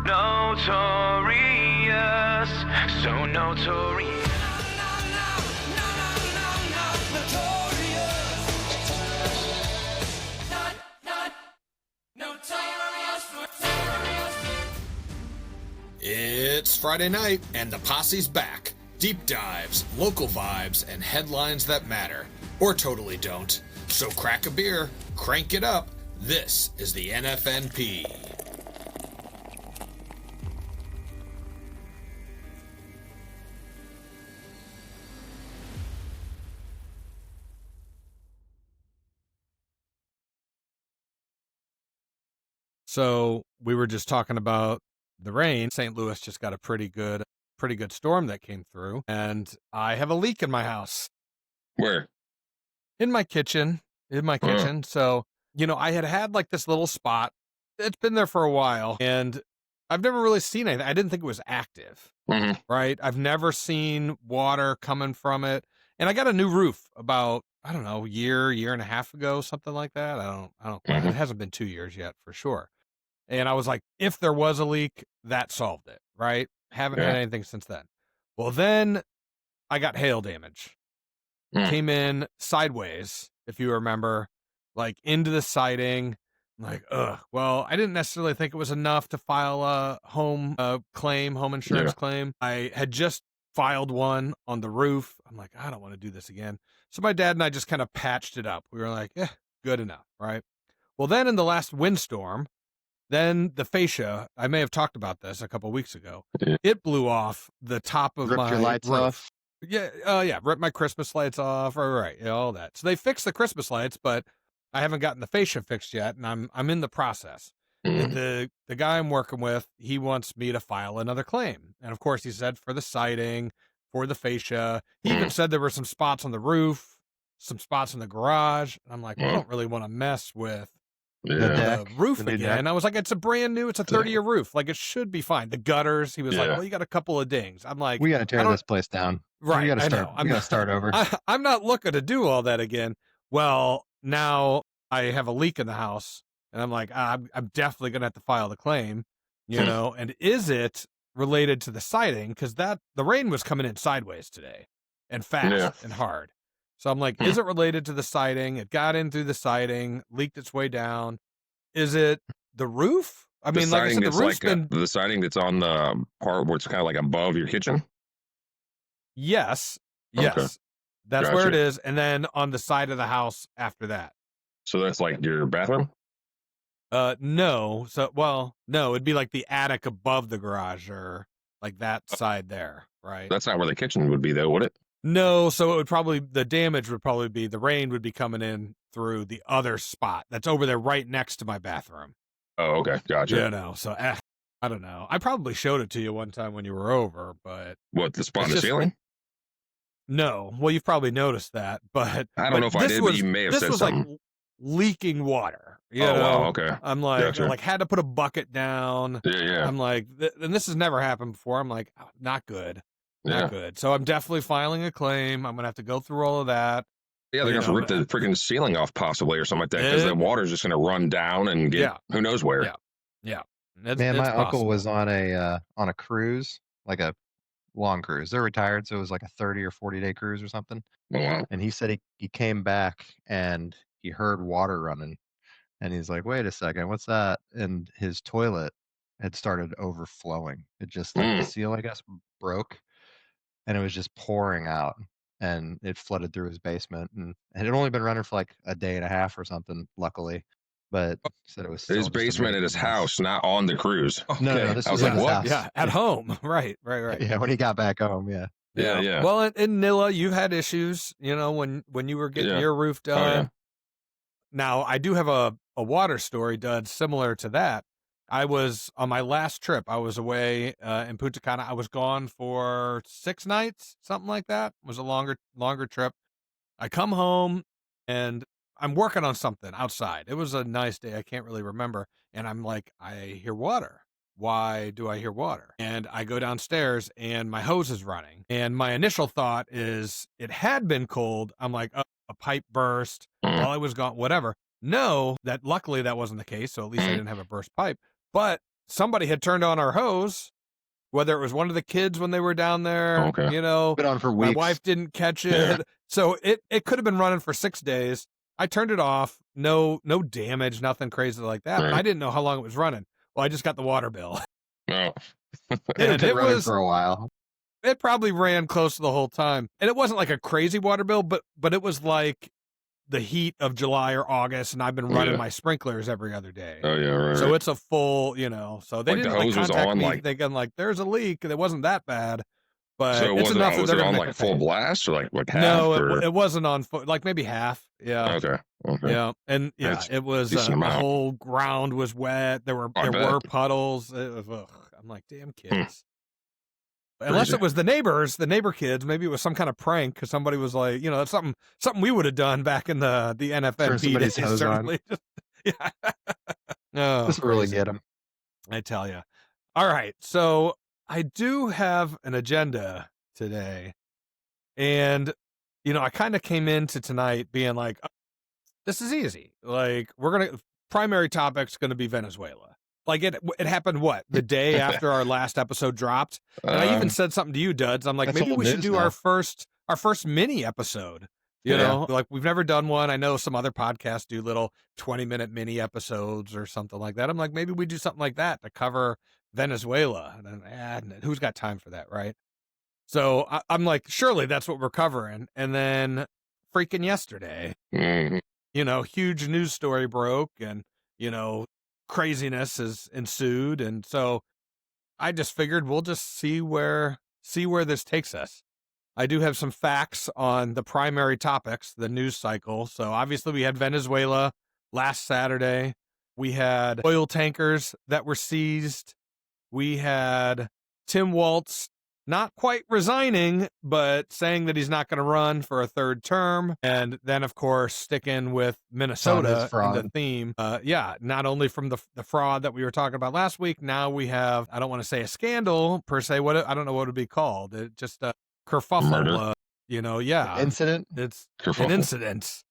Notorious, so notorious. It's Friday night, and the Posse's back. Deep dives, local vibes, and headlines that matter, or totally don't. So crack a beer, crank it up. This is the NFNP. So we were just talking about the rain. St. Louis just got a pretty good storm that came through, and I have a leak in my house. Where? In my kitchen. So, I had like this little spot. It's been there for a while, and I've never really seen anything. I didn't think it was active, right? I've never seen water coming from it. And I got a new roof about, I don't know, year and a half ago, something like that. I don't It hasn't been 2 years yet for sure. And I was like, if there was a leak, that solved it, right? Haven't had anything since then. Well, then I got hail damage. Came in sideways, if you remember, like into the siding. I'm like, well, I didn't necessarily think it was enough to file a home insurance claim. I had just filed one on the roof. I'm like, I don't want to do this again. So my dad and I just kind of patched it up. We were like, good enough, right? Well, then in the last windstorm, then the fascia, I may have talked about this a couple of weeks ago. It blew off the top of my your lights roof. off. Ripped my Christmas lights off. Right, all that. So they fixed the Christmas lights, but I haven't gotten the fascia fixed yet, and I'm in the process. And the guy I'm working with, he wants me to file another claim, and of course he said for the siding, for the fascia. He even said there were some spots on the roof, some spots in the garage. And I'm like, I don't really want to mess with the roof again. I was like, it's a 30-year roof. Like, it should be fine. The gutters, he was like, well, you got a couple of dings. I'm like, we got to tear this place down. Right. We got to start over. I'm not looking to do all that again. Well, now I have a leak in the house, and I'm like, I'm definitely going to have to file the claim, and is it related to the siding? Because the rain was coming in sideways today and fast and hard. So I'm like, is it related to the siding? It got in through the siding, leaked its way down. Is it the roof? I mean, like I said, the roof's been... the siding that's on the part where it's kind of like above your kitchen? Yes. Okay. That's where it is. And then on the side of the house after that. So that's like your bathroom? No. No, it'd be like the attic above the garage, or like that side there, right? That's not where the kitchen would be, though, would it? No, so the damage would probably be, the rain would be coming in through the other spot that's over there right next to my bathroom. Oh, okay. Gotcha. So I don't know. I probably showed it to you one time when you were over, but... What, the spot in the ceiling? No. Well, you've probably noticed that, but... I don't know if I did, but you may have said something. This was like leaking water. Wow, okay. I'm like, had to put a bucket down. Yeah. I'm like, and this has never happened before. I'm like, not good. Not good. So I'm definitely filing a claim. I'm going to have to go through all of that. Yeah, they're going to have to rip the freaking ceiling off possibly or something like that, because the water's just going to run down and get who knows where. Yeah. Man, my uncle was on a cruise, like a long cruise. They're retired, so it was like a 30 or 40-day cruise or something. Wow. And he said he came back and he heard water running. And he's like, wait a second, what's that? And his toilet had started overflowing. It just, the seal, I guess, broke. And it was just pouring out, and it flooded through his basement, and it had only been running for like a day and a half or something, luckily. But he said it was his basement at his house, not on the cruise. Okay. No, this was at his house. Yeah, at home. Right. Yeah, when he got back home, Yeah. Well, in Nilla, you've had issues, when you were getting your roof done. Oh, yeah. Now, I do have a water story, Dud, similar to that. I was on my last trip. I was away in Punta Cana. I was gone for 6 nights, something like that. It was a longer trip. I come home and I'm working on something outside. It was a nice day. I can't really remember. And I'm like, I hear water. Why do I hear water? And I go downstairs and my hose is running. And my initial thought is it had been cold. I'm like, oh, a pipe burst while I was gone, whatever. No, luckily that wasn't the case. So at least I didn't have a burst pipe. But somebody had turned on our hose, whether it was one of the kids when they were down there. Okay. You know, Been on for weeks. my wife didn't catch it. Yeah. So it could have been running for 6 days. I turned it off. No damage, nothing crazy like that. But Right. I didn't know how long it was running. Well, I just got the water bill. Oh. And it was for a while. It probably ran close to the whole time. And it wasn't like a crazy water bill, but it was like the heat of July or August, and I've been running my sprinklers every other day. Oh yeah, right. So it's a full, so they Like the didn't hose was contact on, me like- thinking like there's a leak, and it wasn't that bad. But So it's enough that was they're it gonna on make like me full pay. blast or like half? No, or? it wasn't on like maybe half. Yeah. Okay. Yeah, and That's it was decent the amount. whole ground was wet. There I were bet. puddles. It was, I'm like, damn kids. Unless Crazy. it was the neighbor kids, maybe it was some kind of prank because somebody was like, that's something we would have done back in the NFNP somebody's days. hose Certainly, yeah. Oh, Just really crazy. get them. I tell you. All right, so I do have an agenda today, and I kind of came into tonight being like, this is easy. Like primary topic's gonna be Venezuela. Like it happened the day after our last episode dropped, and I even said something to you, Duds. I'm like, That's maybe old we should news do now. our first mini episode. You Yeah. know, like we've never done one. I know some other podcasts do little 20-minute mini episodes or something like that. I'm like, maybe we do something like that to cover Venezuela. And who's got time for that, right? So I'm like, surely that's what we're covering. And then freaking yesterday, Mhm. huge news story broke, and craziness has ensued, and so I just figured we'll just see where this takes us. I do have some facts on the primary topics, the news cycle. So obviously we had Venezuela last Saturday. We had oil tankers that were seized. We had Tim Walz not quite resigning, but saying that he's not going to run for a third term. And then, of course, sticking with Minnesota in the theme. Not only from the fraud that we were talking about last week, now we have, I don't want to say a scandal per se. I don't know what it would be called. It just a kerfuffle. Incident. It's Kerfuffle. an incident.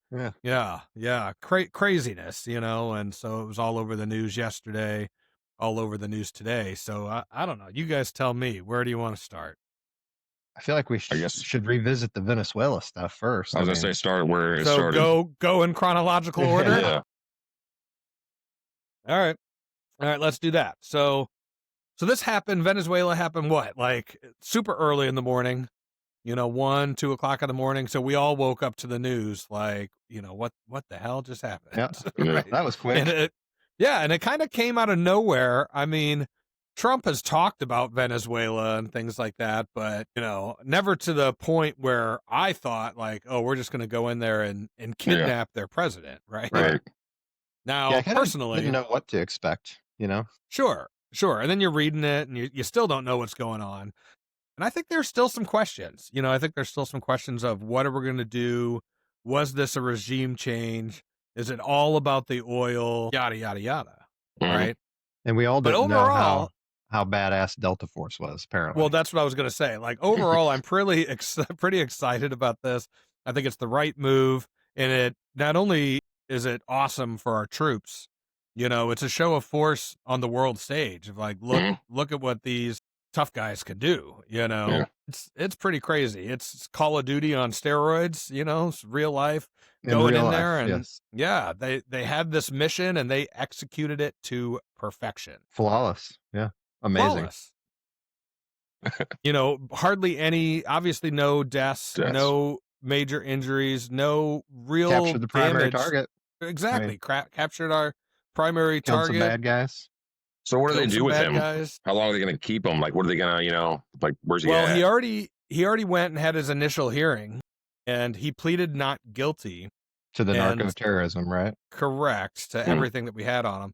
Yeah. Craziness, and so it was all over the news yesterday, all over the news today. So I don't know. You guys tell me. Where do you want to start? I feel like we should revisit the Venezuela stuff first. I was gonna say start where it So started. go in chronological order. Yeah. All right, let's do that. So this happened. Venezuela happened like super early in the morning. 1, 2 o'clock in the morning. So we all woke up to the news like, what the hell just happened? Yeah. Right? That was quick. And it kind of came out of nowhere. I mean, Trump has talked about Venezuela and things like that, but, never to the point where I thought like, oh, we're just going to go in there and kidnap their president, right? Right. Now, I kinda personally, didn't know what to expect, Sure. And then you're reading it and you still don't know what's going on. And I think there's still some questions. I think there's still some questions of what are we going to do? Was this a regime change? Is it all about the oil? Yada, yada, yada. Mhm. Right? And we all But didn't know overall, how badass Delta Force was, apparently. well, that's what I was going to say. Like, overall, I'm pretty excited about this. I think it's the right move. And it not only is it awesome for our troops, it's a show of force on the world stage of like, look at what these tough guys can do. It's pretty crazy. It's Call of Duty on steroids. It's real life. Going in there and they had this mission and they executed it to perfection. Flawless. Yeah. Amazing. Flawless. Hardly any, obviously no deaths, no major injuries, no real Captured the primary damage. Target. Exactly. Captured our primary Killed target. some bad guys. So what do they Killed do some with bad him? guys. How long are they going to keep him? Like, what are they going to, like, where's he Well, at? he already went and had his initial hearing, and he pleaded not guilty To the narco-terrorism, right? Correct, to everything that we had on him.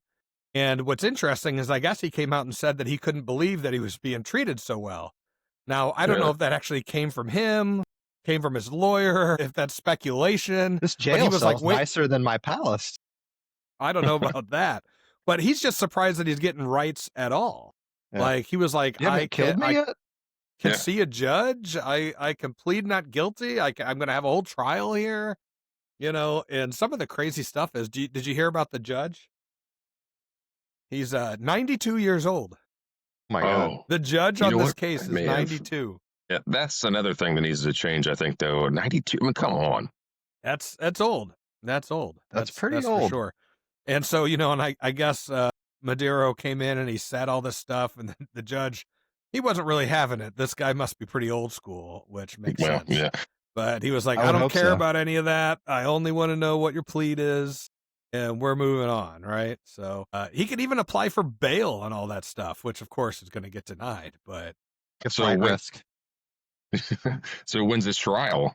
And what's interesting is I guess he came out and said that he couldn't believe that he was being treated so well. Now, I don't know if that actually came from him, came from his lawyer, if that's speculation. This jail he was cell's like, nicer than my palace. I don't know about that. But he's just surprised that he's getting rights at all. Yeah. Like, he was like, You haven't killed me yet? Can see a judge. I can plead not guilty. I'm going to have a whole trial here. And some of the crazy stuff is, did you hear about the judge? He's 92 years old. My God. Oh, The judge You on know this what? case I is may have- 92. yeah, that's another thing that needs to change, I think, though. 92, I mean, come on. That's old. That's old. That's pretty For old. sure. And so, you know, and I guess Maduro came in and he said all this stuff, and the judge, he wasn't really having it. This guy must be pretty old school, which makes Well, sense. yeah. But he was like, I I would don't hope care so. about any of that. I only want to know what your plea is, and we're moving on, right? So he could even apply for bail and all that stuff, which of course is going to get denied. But A So flight wait- risk. So when's this trial?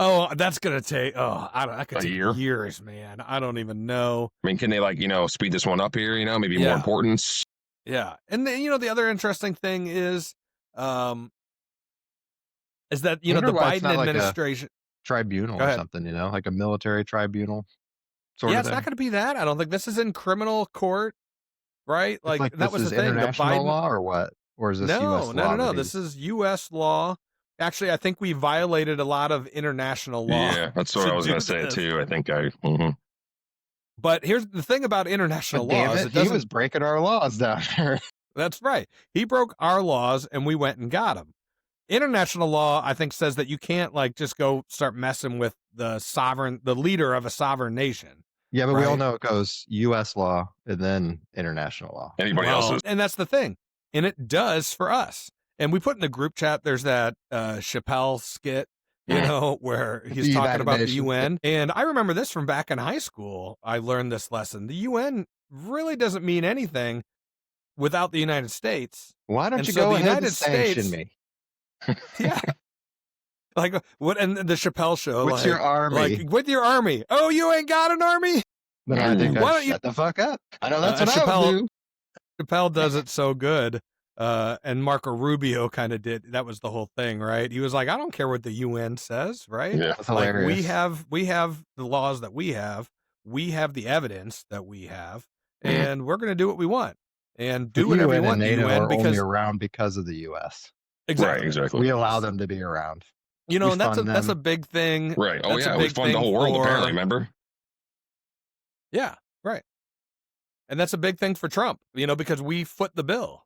oh, that's going to take that could A take year? years, man. I don't even know. I mean, can they, like, speed this one up here, maybe Yeah. more importance? Yeah, and then, you know, the other interesting thing is that, you know, Wonder the why it's Biden not like a administration. Tribunal Go or ahead. something, like a military tribunal sort Yeah, of it's thing. not going to be that. I don't think this is in criminal court, right? It's like that this was is the thing. The international Biden law or what? Or is this no, U.S. no, law? no, no. that This he's- is U.S. law. Actually, I think we violated a lot of international law. Yeah, that's what to I was do going to say, this. too. I think mhm. But here's the thing about international But damn laws. it, It he doesn't. was breaking our laws down there. That's right. He broke our laws, and we went and got him. International law, I think, says that you can't like just go start messing with the leader of a sovereign nation. Yeah, but we all Right. know it goes U.S. law and then international law. Anybody Well, else's? and that's the thing. And it does for us. And we put in the group chat, there's that Chappelle skit, you Mm. know, where he's The talking about the United UN. And I remember this from back in high school. I learned this lesson. The UN really doesn't mean anything without the United States. Why don't And you so go the ahead United and sanction States- me? Yeah. Like what? And the Chappelle show. What's like, your army? Like with your army. Oh, you ain't got an army? Then I think Why I don't you- shut the fuck up. I know that's what I Chappelle- would do. Chappelle does it so good. And Marco Rubio kind of did. That was the whole thing, right? He was like, I don't care what the UN says, right? Yeah. That's Like hilarious. we have the laws that we have the evidence that we have, Mhm. and we're going to do what we want and do The whatever we UN want. and The NATO UN are only because around because of the U.S. exactly, Right, exactly. We allow them to be around. you know, we and that's fund a them. big thing. Right. Oh, That's a yeah. We big fund the thing whole world, for- apparently, remember? Yeah, right. And that's a big thing for Trump, you know, because we foot the bill.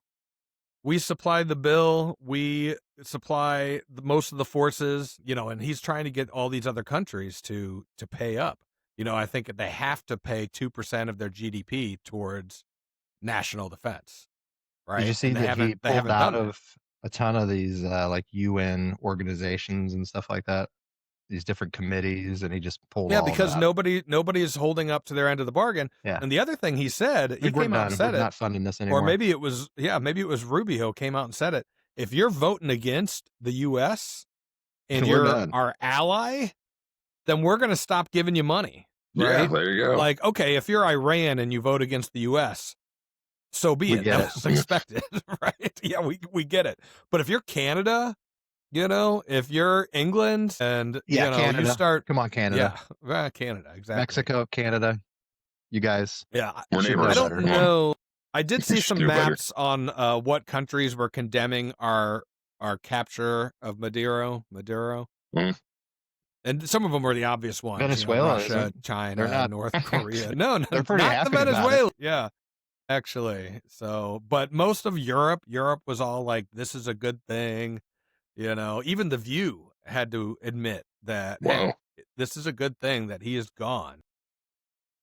We supply the bill. We supply most of the forces, you know, and he's trying to get all these other countries to pay up. You know, I think they have to pay 2% of their GDP towards national defense. Right? Did you see And they that he haven't- they pulled haven't out done it. of a ton of these like UN organizations and stuff like that? These different committees, and he just pulled. Yeah, all of because that. nobody is holding up to their end of the bargain. Yeah. And the other thing he said, he Like, we're came out and done. said We're it. not funding this anymore. Or maybe it was Rubio came out and said it. If you're voting against the U.S. and We're you're done. our ally, then we're going to stop giving you money. Yeah, Right? there you go. Like, okay, if you're Iran and you vote against the U.S., so be We it. get That it. was expected, right? Yeah, we get it. But if you're Canada, you know, if you're England and Yeah, you know, Canada. you start, Come on, Canada, yeah, Canada, exactly. Mexico, Canada, you guys. Yeah, We're should neighbors. I know don't better. know. I did see You some should do better. maps on what countries were condemning our capture of Maduro, Mm. and some of them were the obvious ones. you know, Venezuela Russia, isn't. China, They're not. North Korea. No, They're pretty not happy the about it. Venezuela. Yeah, actually. So, but most of Europe was all like, "This is a good thing." You know, even The View had to admit that hey, Wow. this is a good thing that he is gone.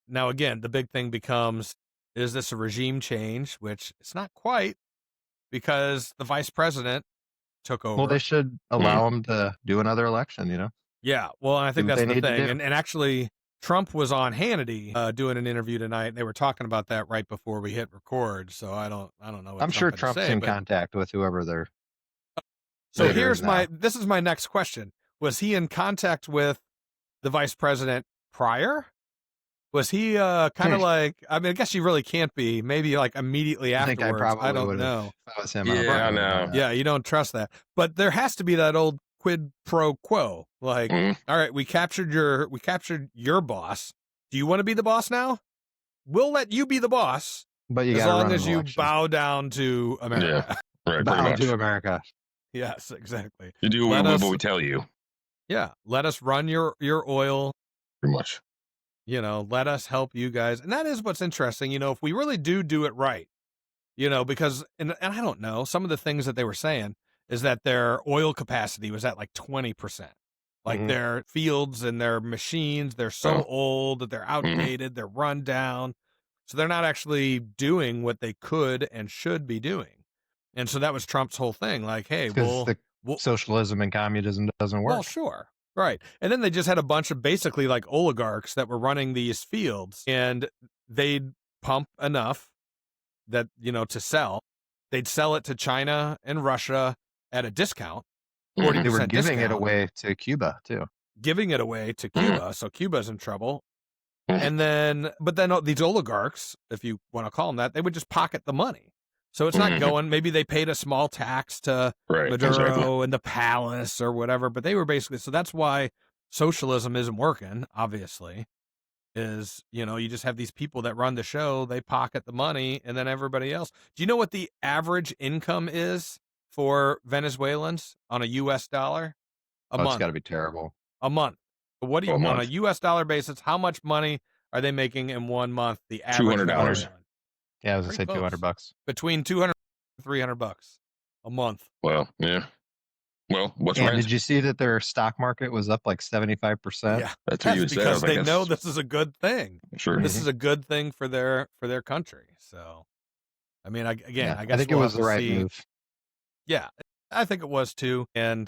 Now, again, the big thing becomes, is this a regime change? Which it's not quite, because the vice president took over. Well, they should allow them to do another election. You know. Yeah, well, and I think Do what that's they the need to thing. do. And actually, Trump was on Hannity doing an interview tonight, and they were talking about that right before we hit record. So I don't know. What I'm sure had to Trump's say, in but- contact with whoever they're. So later here's now. this is my next question. Was he in contact with the vice president prior? Was he kind of like, I mean, I guess you really can't be, maybe like immediately I think afterwards. I probably don't would know. have. If I was him, Yeah, probably I would've know. done that. Yeah, you don't trust that. But there has to be that old quid pro quo. Like, Mhm. all right, we captured your boss. Do you want to be the boss now? We'll let you be the boss But you as gotta long run as an you election. bow down to America. Right, pretty Bow much. to America. Yes, exactly. You do Let what us- we tell you, Yeah, let us run your oil. pretty much. let us help you guys. And that is what's interesting. If we really do it right, because, and I don't know, some of the things that they were saying is that their oil capacity was at like 20%. Like their fields and their machines, they're so old that they're outdated, they're run down. So they're not actually doing what they could and should be doing. And so that was Trump's whole thing. Like, hey, we'll socialism and communism doesn't work. Well, sure. Right. And then they just had a bunch of basically like oligarchs that were running these fields, and they'd pump enough that, to sell. They'd sell it to China and Russia at a discount. 40% They were giving discount, it away to Cuba too. Giving it away to Cuba. So Cuba's in trouble. And then, but then these oligarchs, if you want to call them that, they would just pocket the money. So it's not going, maybe they paid a small tax to Maduro and the palace or whatever, but they were basically, so that's why socialism isn't working, obviously, is, you just have these people that run the show, they pocket the money, and then everybody else. Do you know what the average income is for Venezuelans on a U.S. dollar? A month. It's got to be terrible. A month. What do you, on a U.S. dollar basis, how much money are they making in 1 month? The average $200. Yeah, I was going to say $200. Between $200 and $300 a month. Well, yeah. Well, what's And rent? Did you see that their stock market was up like 75%? Yeah, That's what you said. because they know this is a good thing. Sure. This is a good thing for their country. So, I mean, I guess I think it was the right move. Yeah, I think it was too, and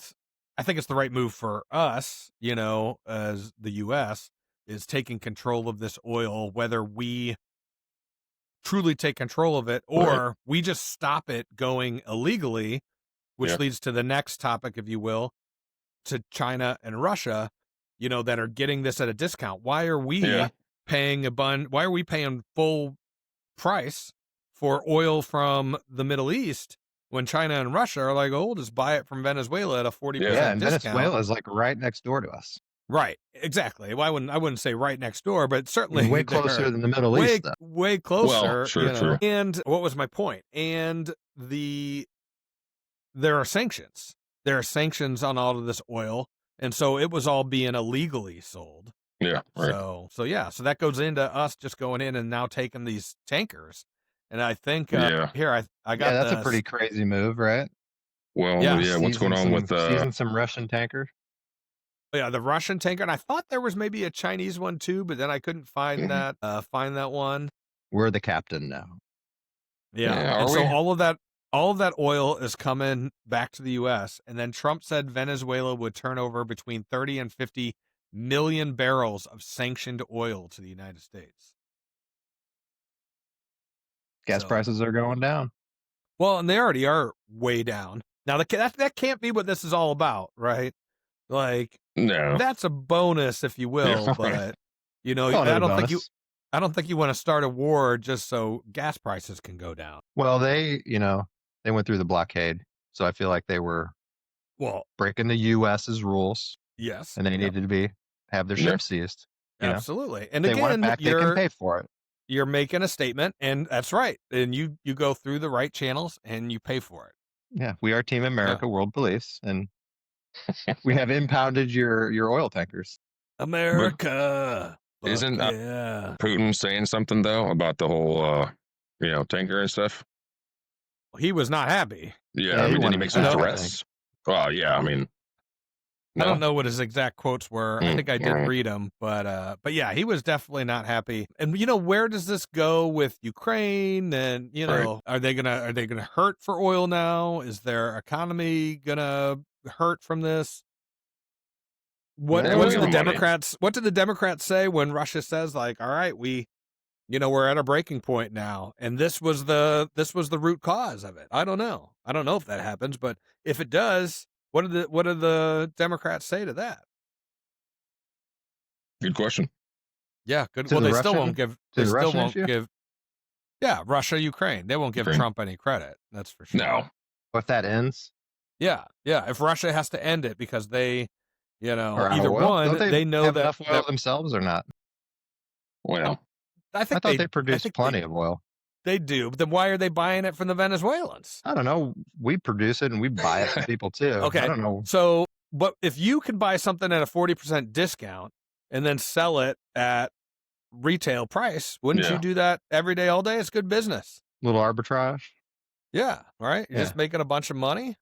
I think it's the right move for us. As the U.S. is taking control of this oil, whether we truly take control of it or we just stop it going illegally, which leads to the next topic, if you will, to China and Russia, that are getting this at a discount. Why are we paying why are we paying full price for oil from the Middle East when China and Russia are like, we'll just buy it from Venezuela at a 40% and discount? Venezuela is like right next door to us. Right, exactly. Well, I wouldn't say right next door, but certainly way closer than the Middle East. Way closer. Well, true. And what was my point? And there are sanctions. There are sanctions on all of this oil, and so it was all being illegally sold. Yeah. Right. So that goes into us just going in and now taking these tankers. And I think here I got that's a pretty crazy move, right? Well, what's going on with seizing some Russian tanker? Yeah, the Russian tanker, and I thought there was maybe a Chinese one too, but then I couldn't find that one. We're the captain now. Yeah, and so all of that oil is coming back to the U.S. And then Trump said Venezuela would turn over between 30 and 50 million barrels of sanctioned oil to the United States. Gas prices are going down. Well, and they already are way down. Now, that can't be what this is all about, right? Like, no, that's a bonus, if you will, but I don't think you want to start a war just so gas prices can go down. Well, they went through the blockade, so I feel like they were breaking the U.S.'s rules. Yes, and they needed to have their ships seized. Absolutely, and they again, want it back, they can pay for it. You're making a statement, and that's right. And you go through the right channels and you pay for it. Yeah, we are Team America, World Police, and we have impounded your oil tankers. America. Isn't Putin saying something though about the whole tanker and stuff? He was not happy. Yeah, I mean, did he make some threats? Well, yeah, I mean, I don't know what his exact quotes were. I think I did read them, but yeah, he was definitely not happy. And where does this go with Ukraine? And are they gonna hurt for oil now? Is their economy gonna hurt from this? What did the Democrats say when Russia says, like, all right, we're at a breaking point now, and this was the root cause of it? I don't know if that happens, but if it does, what do the Democrats say to that? Good question. Yeah, good. Well, they still won't give. Yeah, Russia, Ukraine. They won't give Trump any credit. That's for sure. No. If that ends. Yeah. If Russia has to end it because they, either one, they know have that enough oil themselves or not. Well, I thought they produced plenty of oil. They do, but then why are they buying it from the Venezuelans? I don't know. We produce it and we buy it from people too. Okay. I don't know. So, but if you can buy something at a 40% discount and then sell it at retail price. Wouldn't Yeah. you do that every day, all day? It's good business. Little arbitrage. Yeah, right. You're Yeah. just making a bunch of money.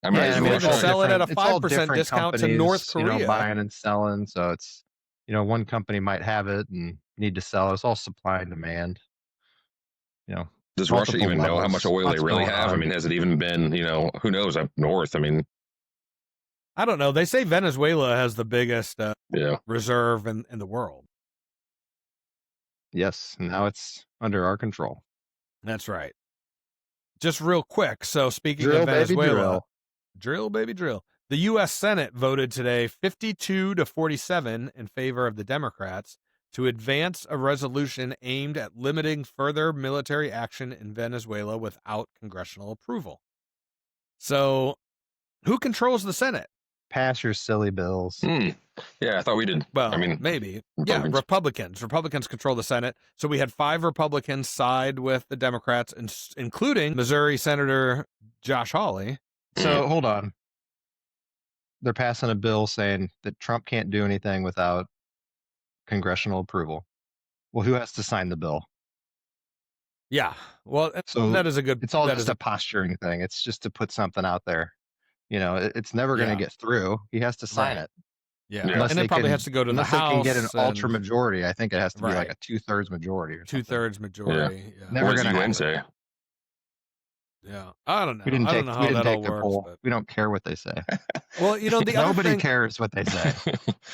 I mean, Yeah, as I mean, you it's even all sell it at a different- it's all 5% different discount to North companies, Korea. buying and selling. So it's, one company might have it and need to sell it. It's all supply and demand. does Russia multiple even know how levels. much oil they Lots really going have? I on. mean, has it even been, who knows up north? I mean, I don't know. They say Venezuela has the biggest yeah. reserve in the world. Yes, now it's under our control. That's right. Just real quick. So speaking Drill, of baby, Venezuela, drill, baby, drill. The U.S. Senate voted today 52-47 in favor of the Democrats to advance a resolution aimed at limiting further military action in Venezuela without congressional approval. So, who controls the Senate? Pass your silly bills. Yeah, I thought we did. Well, I mean, maybe. Republicans. Yeah, Republicans. Republicans control the Senate. So we had 5 Republicans side with the Democrats, including Missouri Senator Josh Hawley. So hold on. They're passing a bill saying that Trump can't do anything without congressional approval. Well, who has to sign the bill? Yeah. Well, So that is a good. It's all that just is a posturing thing. It's just to put something out there. It's never going to Yeah. get through. He has to sign Right. it. Yeah, Unless and it they probably can- has to go to the Unless they House. can get an and ultra majority. I think it has to be like Right. a 2/3 majority or something. 2/3 majority. Yeah. Never what does gonna UN happen. say? Yeah. I don't know. We didn't I take, don't know we how didn't that all take the works. poll. But... We don't care what they say. Well, the other Nobody thing, cares what they say.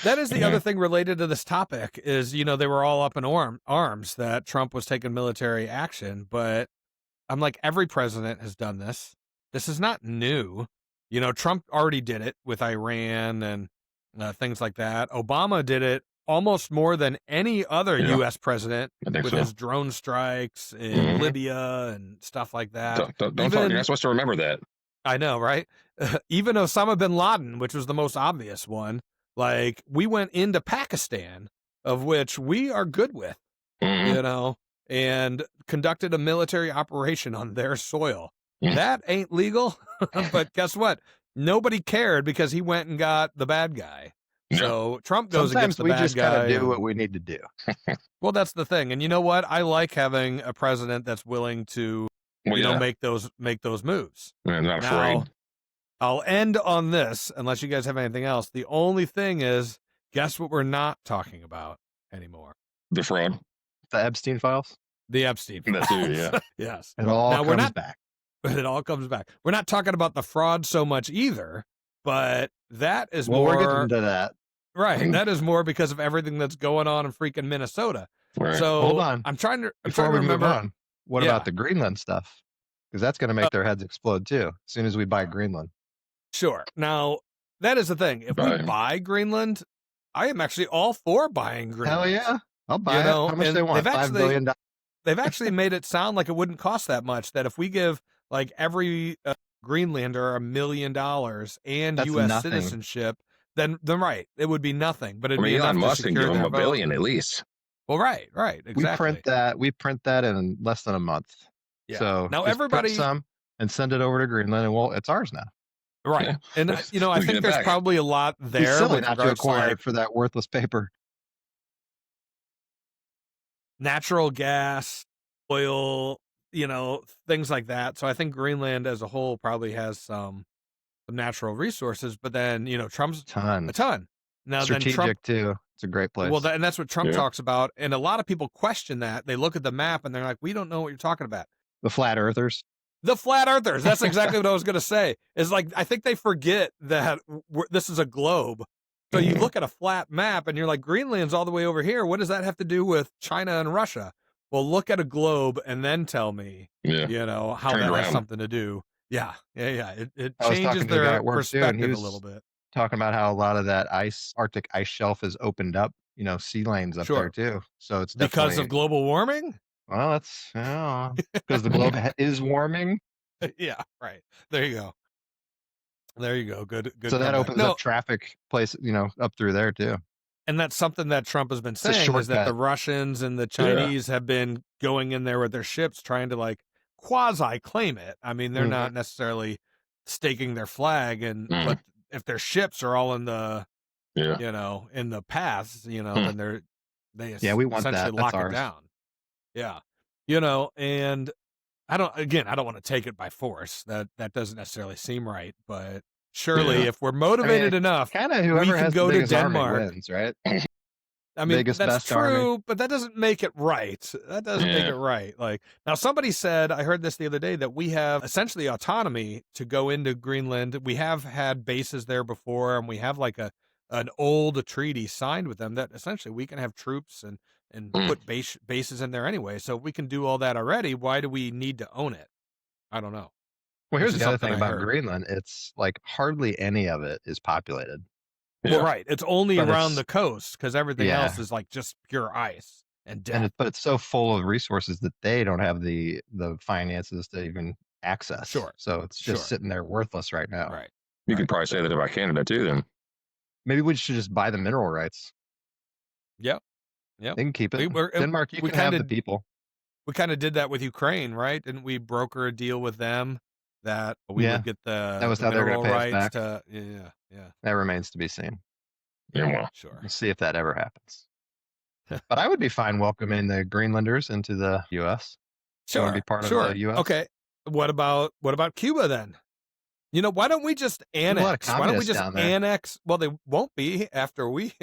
that is the other thing related to this topic is, they were all up in arms that Trump was taking military action, but I'm like, every president has done this. This is not new. Trump already did it with Iran and things like that. Obama did it almost more than any other Yeah. U.S. president I think with so. his drone strikes in Mhm. Libya and stuff like that. Don't talk. You're not supposed to remember that. I know, right? Even Osama bin Laden, which was the most obvious one, like we went into Pakistan, of which we are good with, Mhm. And conducted a military operation on their soil. Mm. That ain't legal, but guess what? Nobody cared because he went and got the bad guy. Yeah. So Trump goes Sometimes against the we bad just guy. gotta do and- what we need to do. Well, that's the thing. And you know what? I like having a president that's willing to, Well, yeah. make those moves. I'm not afraid. Now, I'll end on this, unless you guys have anything else. The only thing is, guess what we're not talking about anymore? The fraud. The Epstein files. The Epstein. That too, yeah. Yes. It all Now, we're comes not- back. It all comes back. We're not talking about the fraud so much either, but that is Well, we're more getting into that. right. That is more because of everything that's going on in freaking Minnesota. Right. So Hold on. I'm trying to Before we remember. move on, what Yeah. about the Greenland stuff? Because that's going to make their heads explode too. As soon as we buy Greenland. Sure. Now that is the thing. If we Buy. buy Greenland, I am actually all for buying Greenland. Hell yeah, I'll buy it. know, How much and they want? they've $5 actually- billion. They've actually made it sound like it wouldn't cost that much. That if we give like every Greenlander $1 million and That's U.S. nothing. citizenship, then right, it would be nothing. But I it'd mean, be Elon enough to Musk can secure give him their $1 vote. billion at least. Well, right, exactly. We print that in less than a month. Yeah. So Now just print everybody, some and send it over to Greenland, and well, it's ours now. right? Yeah. And I We get think it there's back. probably a lot It's there silly with not to regards to acquire like it for that worthless paper. natural gas, oil, things like that. So I think Greenland as a whole probably has some natural resources. But then Trump's Ton. a ton. Now then Strategic Trump. too. It's a great place. Well, and that's what Trump Yeah. talks about. And a lot of people question that. They look at the map and they're like, we don't know what you're talking about. the flat earthers. The flat earthers. That's exactly what I was going to say. Is like, I think they forget that this is a globe. So you look at a flat map and you're like, Greenland's all the way over here. What does that have to do with China and Russia? Well, look at a globe and then tell me, Yeah. how Turn it that has around. something to do. Yeah. It I was changes talking to a guy their at work, too, and he perspective a was little bit. Talking about how a lot of that Arctic ice shelf is opened up, sea lanes up Sure. there too. So it's Because definitely, of global warming? well, that's because the globe is warming. Yeah, right. There you go. Good. So that comeback. opens No, up traffic place, up through there too. and that's something that Trump has been a saying is that the shortcut. Russians and the Chinese have been going in there with their ships trying to like quasi claim it. I mean, they're not necessarily staking their flag, but if their ships are all in the Yeah. in the paths, then They we want essentially that. lock That's it ours. down. Yeah. And I don't want to take it by force. That doesn't necessarily seem right, but surely if we're motivated enough, kind of we whoever can has go the to biggest army Denmark. wins, right? I mean, Biggest, that's best true, army. but that doesn't make it right. That doesn't make it right. Like, now somebody said, I heard this the other day, that we have essentially autonomy to go into Greenland. We have had bases there before, and we have like an old treaty signed with them that essentially we can have troops and put bases in there anyway. So if we can do all that already, why do we need to own it? I don't know. Well, here's This is the other something thing I about heard. Greenland. It's like hardly any of it is populated. Well, right. It's only But around the coast because everything Yeah. else is like just pure ice and death. But it's so full of resources that they don't have the finances to even access. Sure. So it's just sitting there worthless right now. Right. You could probably say that about Canada too, then. Maybe we should just buy the mineral rights. Yep. They can keep it. We- Denmark, you we can have kinda- the people. We kind of did that with Ukraine, right? Didn't we broker a deal with them that we would get That was the how they were mineral gonna pay us rights back. to? Yeah. That remains to be seen. Yeah, well. Sure. We'll see if that ever happens. But I would be fine welcoming the Greenlanders into the U.S. They Sure. wanna be part of the U.S.? Okay. What about Cuba then? Why don't we just There's a lot of annex? Why don't we communists just down there. annex? Well, they won't be after we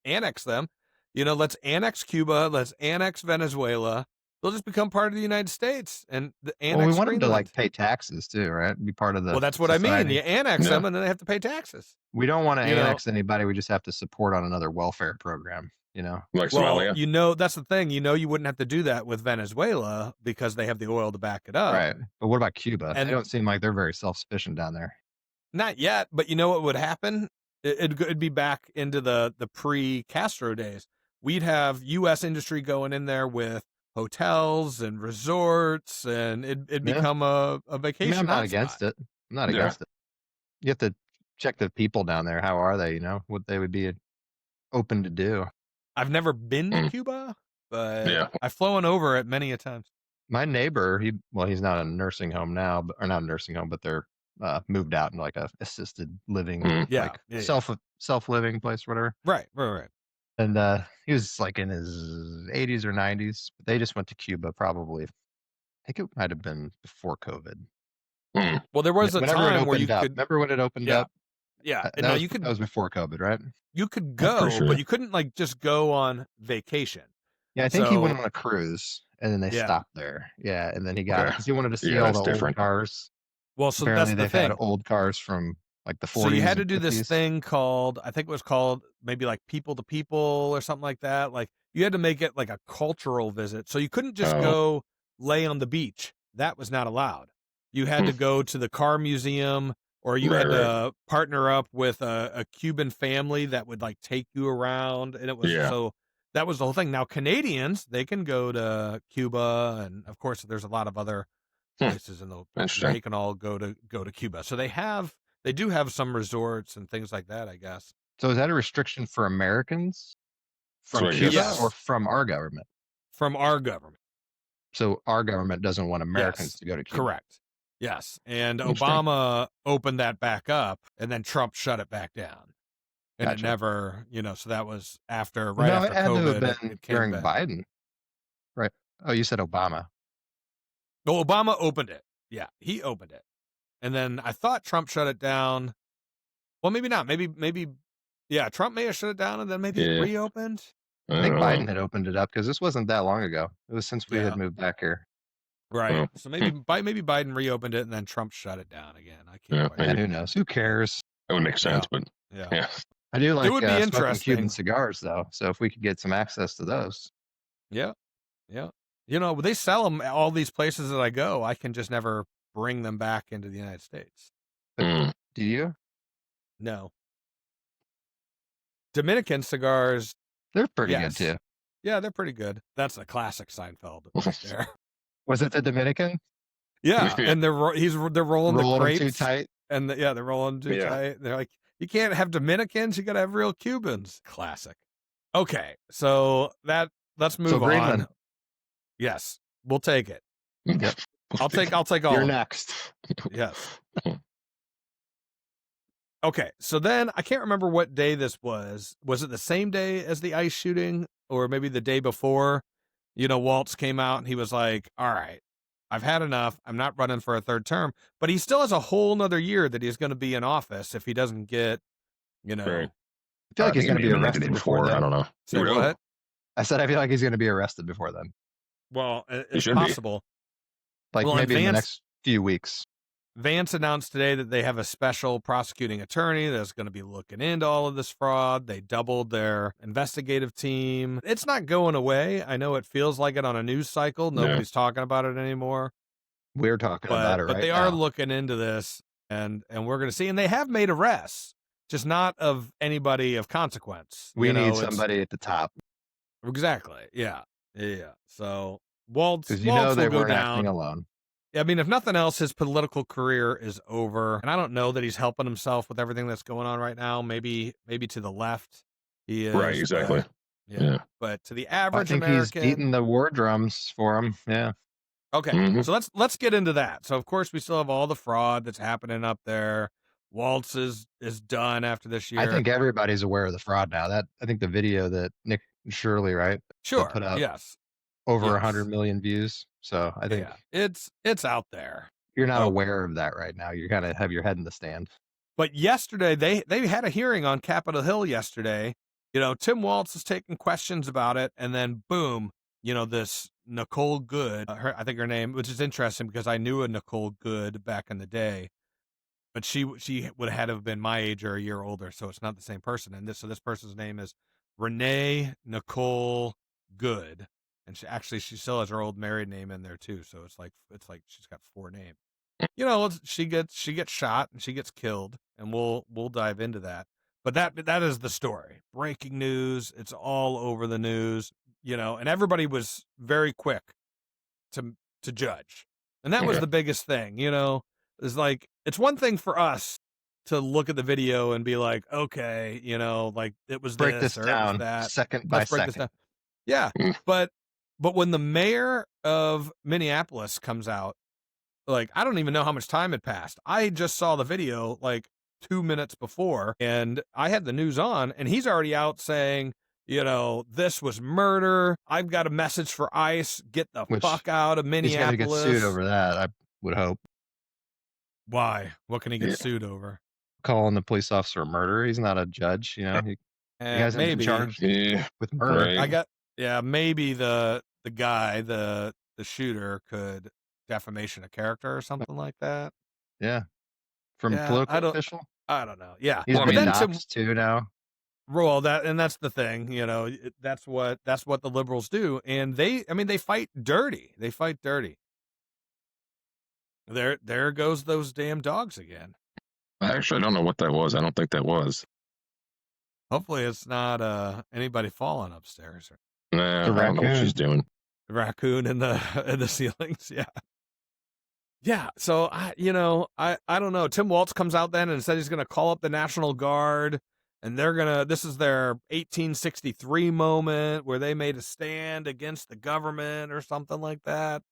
annex them. Let's annex Cuba. Let's annex Venezuela. They'll just become part of the United States and annex Well, we want them to Greenland. pay taxes too, right? Be part of the. Well, that's what I mean. society. You annex them, and then they have to pay taxes. We don't want to You know- annex anybody. We just have to support on another welfare program. Like Well, Somalia. that's the thing. You wouldn't have to do that with Venezuela because they have the oil to back it up. Right. But what about Cuba? And- They don't seem like they're very self-sufficient down there. Not yet, but you know what would happen? It'd be back into the pre-Castro days. We'd have U.S. industry going in there with hotels and resorts, and it'd become a vacation. I'm not hotspot. against it. I'm not against it. You have to check the people down there. How are they? What they would be open to do. I've never been to Cuba, but I've flown over it many a times. My neighbor, he's not in a nursing home now, or not a nursing home, but they're moved out in like a assisted living, self-living place, or whatever. Right. And he was like in his 80s or 90s. But they just went to Cuba probably. I think it might have been before COVID. Well, there was a time where you could. Remember when it opened up? Yeah, That was before COVID, right? You could go, sure. but you couldn't like just go on vacation. Yeah, I think he went on a cruise, and then they stopped there. Yeah, and then he got because he wanted to see all the old cars. Well, so Apparently that's the thing. Had old cars from like the 40s. So you had to and do 50s. this thing called, I think it was called maybe like People to People or something like that. Like you had to make it like a cultural visit. So you couldn't just go lay on the beach. That was not allowed. You had to go to the car museum, or you had to partner up with a Cuban family that would like take you around. And it was so that was the whole thing. Now Canadians, they can go to Cuba, and of course there's a lot of other places in the they can all go to Cuba. So they do have some resorts and things like that, I guess. So is that a restriction for Americans from Cuba or from our government? From our government. So our government doesn't want Americans to go to Cuba. Correct. Yes. And Obama opened that back up, and then Trump shut it back down. And it never, so that was after it had COVID. to have been during Biden. Right. Oh, you said Obama. No, Obama opened it. Yeah, he opened it. And then I thought Trump shut it down. Well, maybe not. Maybe, Trump may have shut it down and then maybe it reopened. I think Biden had opened it up because this wasn't that long ago. It was since we had moved back here. Right. So maybe Biden reopened it and then Trump shut it down again. I can't quite. And who knows? Who cares? That would make sense, but yeah. I do like it would be smoking interesting. Cuban cigars, though. So if we could get some access to those. Yeah. They sell them all these places that I go. I can just never bring them back into the United States. Do you? No. Dominican cigars. They're pretty good too. Yeah, they're pretty good. That's a classic Seinfeld right there. Was it the Dominican? Yeah, and they're rolling the crepes too tight. And they're rolling too tight. They're like, you can't have Dominicans, you got to have real Cubans. Classic. Okay, so let's move Greenland. on. Yes, we'll take it. Yep. I'll take all. You're next. Yes. Okay, so then I can't remember what day this was. Was it the same day as the ice shooting? or maybe the day before, Walz came out and he was like, all right, I've had enough. I'm not running for a third term, but he still has a whole nother year that he's going to be in office if he doesn't get, Right. I feel like he's going to be arrested before then. I don't know. Say what? I said I feel like he's going to be arrested before then. Well, it's possible. Like maybe in the next few weeks. Vance announced today that they have a special prosecuting attorney that's going to be looking into all of this fraud. They doubled their investigative team. It's not going away. I know it feels like it on a news cycle. Nobody's talking about it anymore. We're talking about it right now. But they are looking into this, and we're going to see. And they have made arrests, just not of anybody of consequence. We need somebody at the top. Exactly. Yeah. So Walz they will weren't go down acting alone. I mean, if nothing else, his political career is over. And I don't know that he's helping himself with everything that's going on right now. Maybe to the left he is. Right, exactly. Yeah. But to the average American, he's beating the war drums for him. Yeah. Okay. So let's get into that. So of course we still have all the fraud that's happening up there. Walz is done after this year. I think everybody's aware of the fraud now. I think the video that Nick Shirley, right? Sure. Put up. Yes. Over 100 million views. So I think it's out there. You're not aware of that right now. You kind of have your head in the stand. But yesterday they had a hearing on Capitol Hill yesterday. Tim Walz is taking questions about it, and then boom, this Nicole Good, I think her name, which is interesting because I knew a Nicole Good back in the day, but she would have had to have been my age or a year older, so it's not the same person. And this person's name is Renee Nicole Good. And she still has her old married name in there too. So it's like she's got 4 names. She gets shot and she gets killed, and we'll dive into that. But that is the story. Breaking news. It's all over the news. And everybody was very quick to judge. And that was the biggest thing. Is like it's one thing for us to look at the video and be like, okay, like it was break this this or down it was that. second by second. Yeah, but when the mayor of Minneapolis comes out, like, I don't even know how much time had passed. I just saw the video like 2 minutes before, and I had the news on, and he's already out saying, this was murder. I've got a message for ICE. Get the fuck out of Minneapolis. He's going to get sued over that, I would hope. Why? What can he get sued over? Calling the police officer a murderer. He's not a judge, He hasn't been charged with murder. Maybe the guy, the shooter, could defamation of character or something like that. Yeah, from political official. I don't know. Yeah, he's been doxxed too now. Well, that's the thing. That's what the liberals do, and they fight dirty. They fight dirty. There goes those damn dogs again. I actually don't know what that was. I don't think that was. Hopefully, it's not anybody falling upstairs. Nah, I don't know what she's doing. The raccoon in the ceilings. Yeah. So I don't know. Tim Walz comes out then and said he's going to call up the National Guard, and this is their 1863 moment where they made a stand against the government or something like that.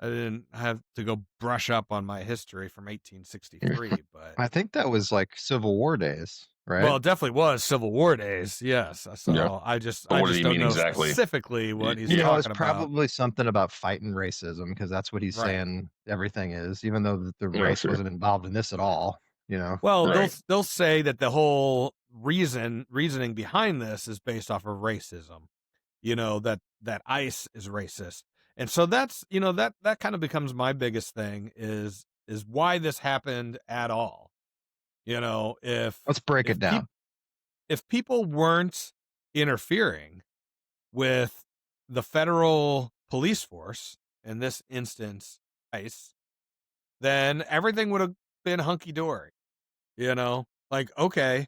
I didn't have to go brush up on my history from 1863, but I think that was like Civil War days, right? Well, it definitely was Civil War days. Yes. So I just don't know exactly? Specifically what he's talking it's about. probably something about fighting racism, because that's what he's saying everything is, even though the race wasn't involved in this at all. Well, they'll say that the whole reasoning behind this is based off of racism. That ICE is racist. And so that's, that kind of becomes my biggest thing is why this happened at all. Let's break it down. If people weren't interfering with the federal police force, in this instance, ICE, then everything would have been hunky-dory. Like, okay,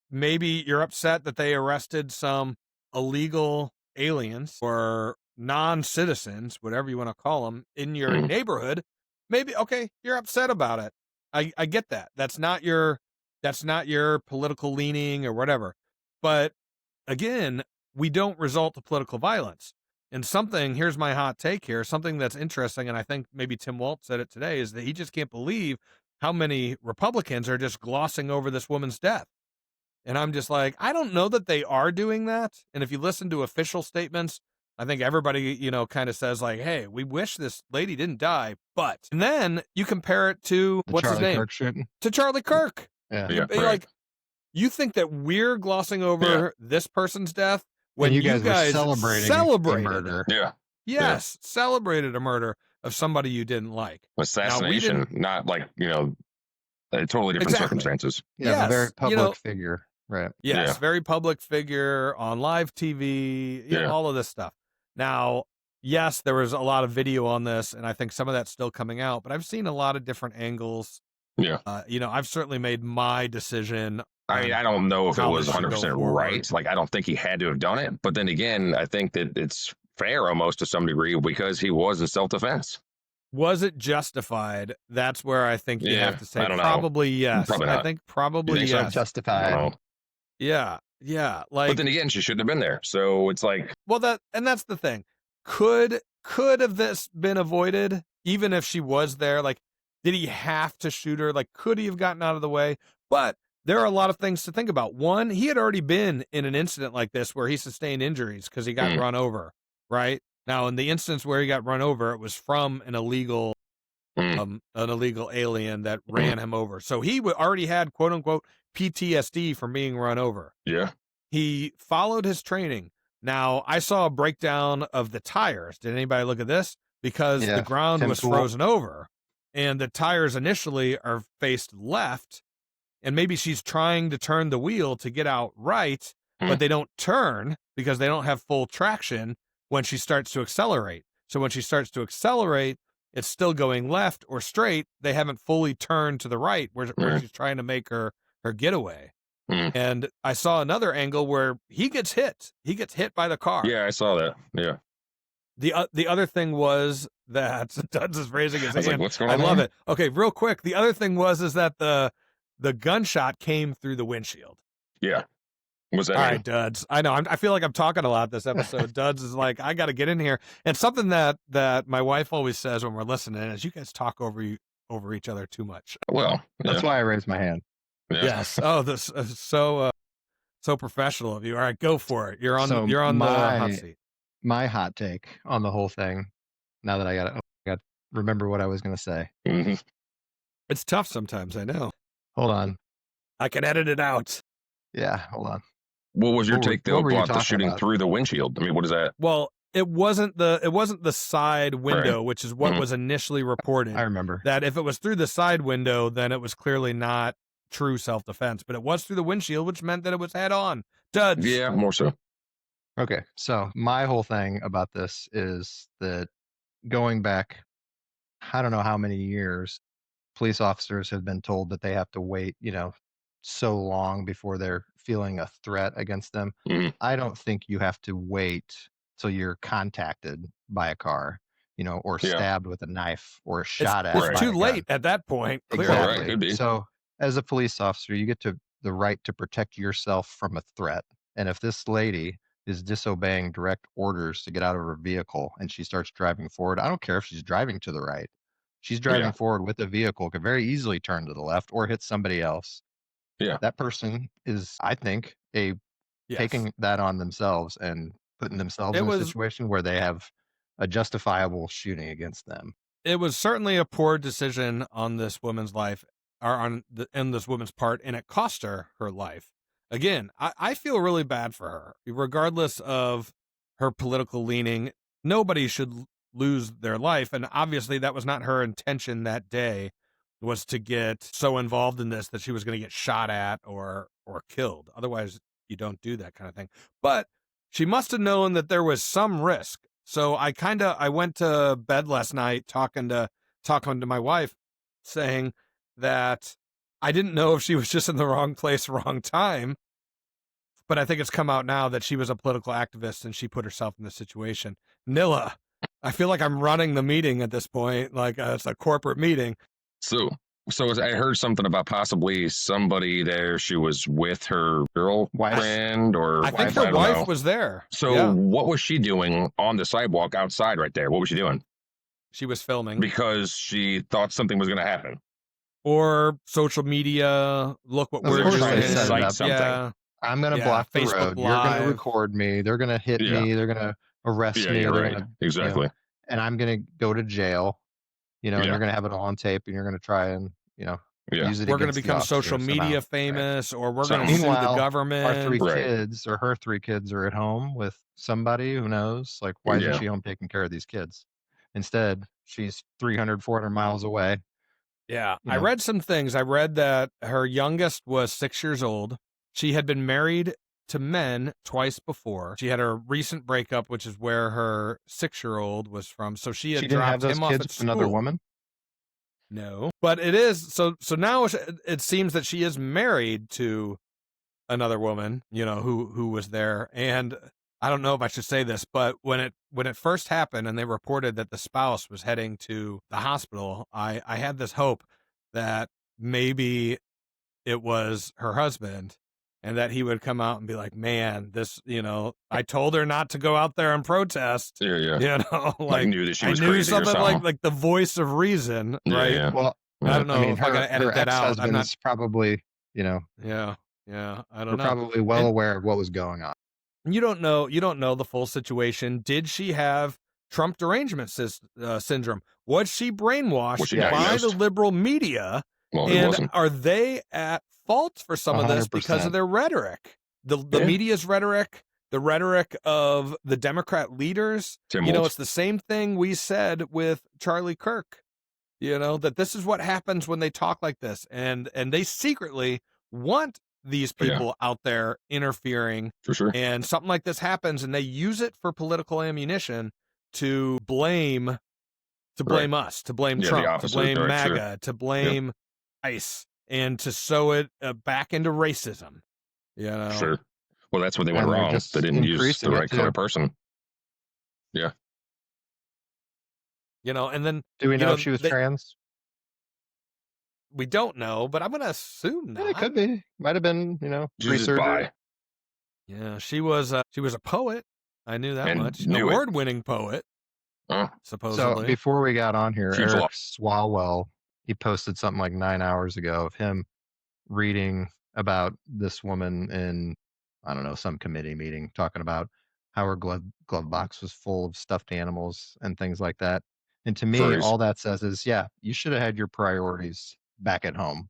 maybe you're upset that they arrested some illegal aliens or non-citizens, whatever you want to call them, in your neighborhood. Maybe, okay, you're upset about it. I get that. That's not your political leaning or whatever. But again, we don't resort to political violence. And here's my hot take here, something that's interesting, and I think maybe Tim Walz said it today, is that he just can't believe how many Republicans are just glossing over this woman's death. And I'm just like, I don't know that they are doing that. And if you listen to official statements, I think everybody, kind of says like, hey, we wish this lady didn't die. But, and then you compare it to, what's Charlie his name? Kirk shooting. To Charlie Kirk. Yeah, Like, you think that we're glossing over this person's death when you guys were celebrating a murder. Yeah. Yes, celebrated a murder of somebody you didn't like. Assassination, not like, totally different circumstances. Yeah, Yes, a very public figure. Right. Yes, very public figure on live TV, all of this stuff. Now, yes, there was a lot of video on this, and I think some of that's still coming out, but I've seen a lot of different angles. Yeah. I've certainly made my decision. I mean, I don't know if it was 100% right. Like, I don't think he had to have done it. But then again, I think that it's fair almost to some degree because he was in self-defense. Was it justified? That's where I think you have to say probably yes. Probably not. I think probably yes. So? Justified. Yeah. Like, but then again, she shouldn't have been there. So it's like, well, that's the thing. Could have this been avoided even if she was there? Like, did he have to shoot her? Like, could he have gotten out of the way? But there are a lot of things to think about. One, he had already been in an incident like this where he sustained injuries because he got run over, right? Now, in the instance where he got run over, it was from an illegal alien that ran him over. So he already had, quote unquote, PTSD from being run over. Yeah. He followed his training. Now, I saw a breakdown of the tires. Did anybody look at this? Because the ground was frozen over and the tires initially are faced left. And maybe she's trying to turn the wheel to get out right, but they don't turn because they don't have full traction when she starts to accelerate. So when she starts to accelerate, it's still going left or straight. They haven't fully turned to the right where she's trying to make her getaway. And I saw another angle where he gets hit. He gets hit by the car. Yeah, I saw that. Yeah. The other thing was that Duds is raising his hand. Like, what's going on? I love it. Okay, real quick. The other thing is that the gunshot came through the windshield. Yeah. What's that? All right, Duds. I know. I feel like I'm talking a lot this episode. Duds is like, I got to get in here. And something that my wife always says when we're listening is, you guys talk over each other too much. Well, that's why I raised my hand. Yeah. Yes. Oh, this is so professional of you. All right, go for it. You're on the hot seat. My hot take on the whole thing. Now that I got to remember what I was going to say. Mm-hmm. It's tough sometimes. I know. Hold on. I can edit it out. Yeah, hold on. What was your take though about the shooting through the windshield? I mean, what is that? Well, it wasn't the side window, which is what was initially reported. I remember that if it was through the side window, then it was clearly not true self-defense, but it was through the windshield, which meant that it was head on. Duds. Yeah, more so. Okay, so my whole thing about this is that going back, I don't know how many years, police officers have been told that they have to wait, so long before they're feeling a threat against them. I don't think you have to wait till you're contacted by a car, or stabbed with a knife or shot at. It's too late at that point. Clearly. Exactly. Could be. So as a police officer, you get the right to protect yourself from a threat. And if this lady is disobeying direct orders to get out of her vehicle and she starts driving forward, I don't care if she's driving to the right. She's driving forward with the vehicle, could very easily turn to the left or hit somebody else. Yeah. That person is, I think, taking that on themselves and putting themselves in a situation where they have a justifiable shooting against them. It was certainly a poor decision on this woman's life, or in this woman's part, and it cost her life. Again, I feel really bad for her, regardless of her political leaning. Nobody should lose their life, and obviously that was not her intention that day, was to get so involved in this that she was going to get shot at or killed. Otherwise, you don't do that kind of thing. But she must have known that there was some risk. So I went to bed last night talking to my wife, saying that I didn't know if she was just in the wrong place, wrong time. But I think it's come out now that she was a political activist and she put herself in this situation. Nilla, I feel like I'm running the meeting at this point, like it's a corporate meeting. So I heard something about possibly somebody there. She was with her girlfriend or I think her wife was there. So what was she doing on the sidewalk outside right there? What was she doing? She was filming because she thought something was going to happen. or social media. Look what we're course doing. they set it up. Yeah. I'm going to Yeah, block the Facebook road. You're going to Live. record me. They're going to hit Yeah. me. They're going to arrest Yeah, me. you're They're right. going to, Exactly. and I'm going to go to jail, and Yeah. you're going to have it all on tape, and you're going to try and, Yeah. use it We're going to against the become social officer media somehow. famous, or we're Something. going to sue the Meanwhile, government. our three Right. kids or her three kids are at home with somebody who knows. Like, why isn't Yeah. she home taking care of these kids? Instead, she's 300, 400 miles away. Yeah, You I know. read some things. I read that her youngest was 6 years old. She had been married to men twice before. She had a recent breakup, which is where her 6-year-old was from. So she had She didn't have dropped those him off kids at with another school. woman? No, but it is so now it seems that she is married to another woman, who was there. And I don't know if I should say this, but when it first happened and they reported that the spouse was heading to the hospital, I had this hope that maybe it was her husband and that he would come out and be like, man, this, I told her not to go out there and protest. Yeah. Like knew that she was I knew crazy or something something. like the voice of reason, right? Yeah. Well, I don't know I mean, if I gotta edit her that out. I'm not. ex-husband's probably, Yeah, I we're don't know. probably well aware of what was going on. You don't know the full situation. Did she have Trump derangement syndrome? Was she brainwashed Was she by diagnosed? the liberal media? Well, it And wasn't. are they at fault for some of this because of 100%. their rhetoric? The Yeah. media's rhetoric, the rhetoric of the Democrat leaders. Tim Walz. It's the same thing we said with Charlie Kirk. That this is what happens when they talk like this, and they secretly want these people out there interfering, For sure. and something like this happens, and they use it for political ammunition to blame us, to blame Yeah, the Trump, to opposite, blame right, MAGA, sure. to blame ICE, and to sow it back into racism. Sure. Well, that's what they went And they're wrong. just They didn't use increasing the it, right kind too. of person. Yeah. And then Do we know if she was trans? we don't know, but I'm gonna assume not. Yeah, it could be. Might have been, She's just pre-surgery. bi. Yeah, she was a poet. I knew that And much. knew it. Award-winning poet, Oh, supposedly. So before we got on here, She's Eric Swalwell, he posted something like 9 hours ago of him reading about this woman in, I don't know, some committee meeting, talking about how her glove box was full of stuffed animals and things like that. And to me, Furries. all that says is, yeah, you should have had your priorities back at home.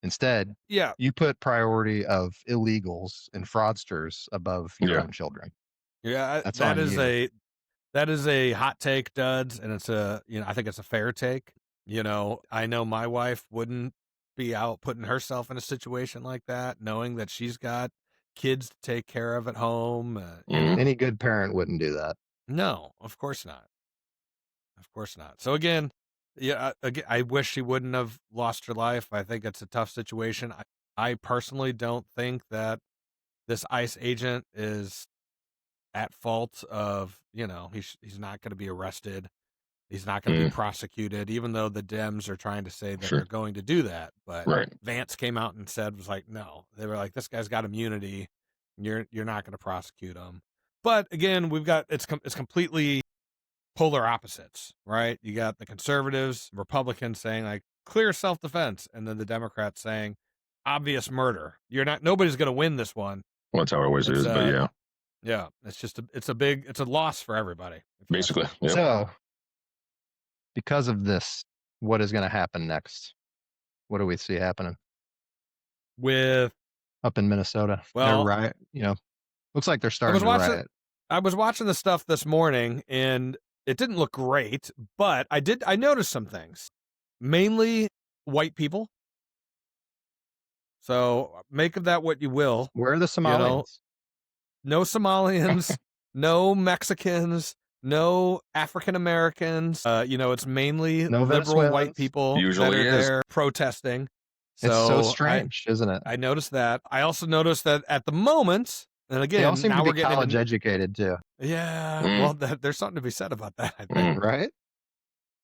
Instead, Yeah, you put priority of illegals and fraudsters above your Yeah. own children. yeah. That's That on is you. that is a hot take, Duds, and it's I think it's a fair take. I know my wife wouldn't be out putting herself in a situation like that, knowing that she's got kids to take care of at home. Any good parent wouldn't do that. No, of course not. Of course not. So again, I wish she wouldn't have lost her life. I think it's a tough situation. I personally don't think that this ICE agent is at fault of, he's not going to be arrested. He's not going to be prosecuted, even though the Dems are trying to say that Sure. they're going to do that. But Right. Vance came out and was like, no. They were like, this guy's got immunity. You're not going to prosecute him. But again, it's completely polar opposites, right? You got the conservatives, Republicans saying like clear self-defense, and then the Democrats saying obvious murder. Nobody's going to win this one. Well, that's how it always is, but yeah. Yeah, it's a loss for everybody. if you ask Basically. me. Yep. So, because of this, what is going to happen next? What do we see happening With up in Minnesota? Well, they're riot. Looks like they're starting to riot. I was watching the stuff this morning, and it didn't look great, but I noticed some things. Mainly white people. So make of that what you will. Where are the Somalians? No Somalians, no Mexicans, no African Americans. It's mainly No liberal white Venezuelans. people Usually that are is. there protesting. It's so I- strange, isn't it? I noticed that. I also noticed that at the moment, and again, They all seem now to we're be getting college into, educated too, yeah. Mm. Well, there's something to be said about that. I think right?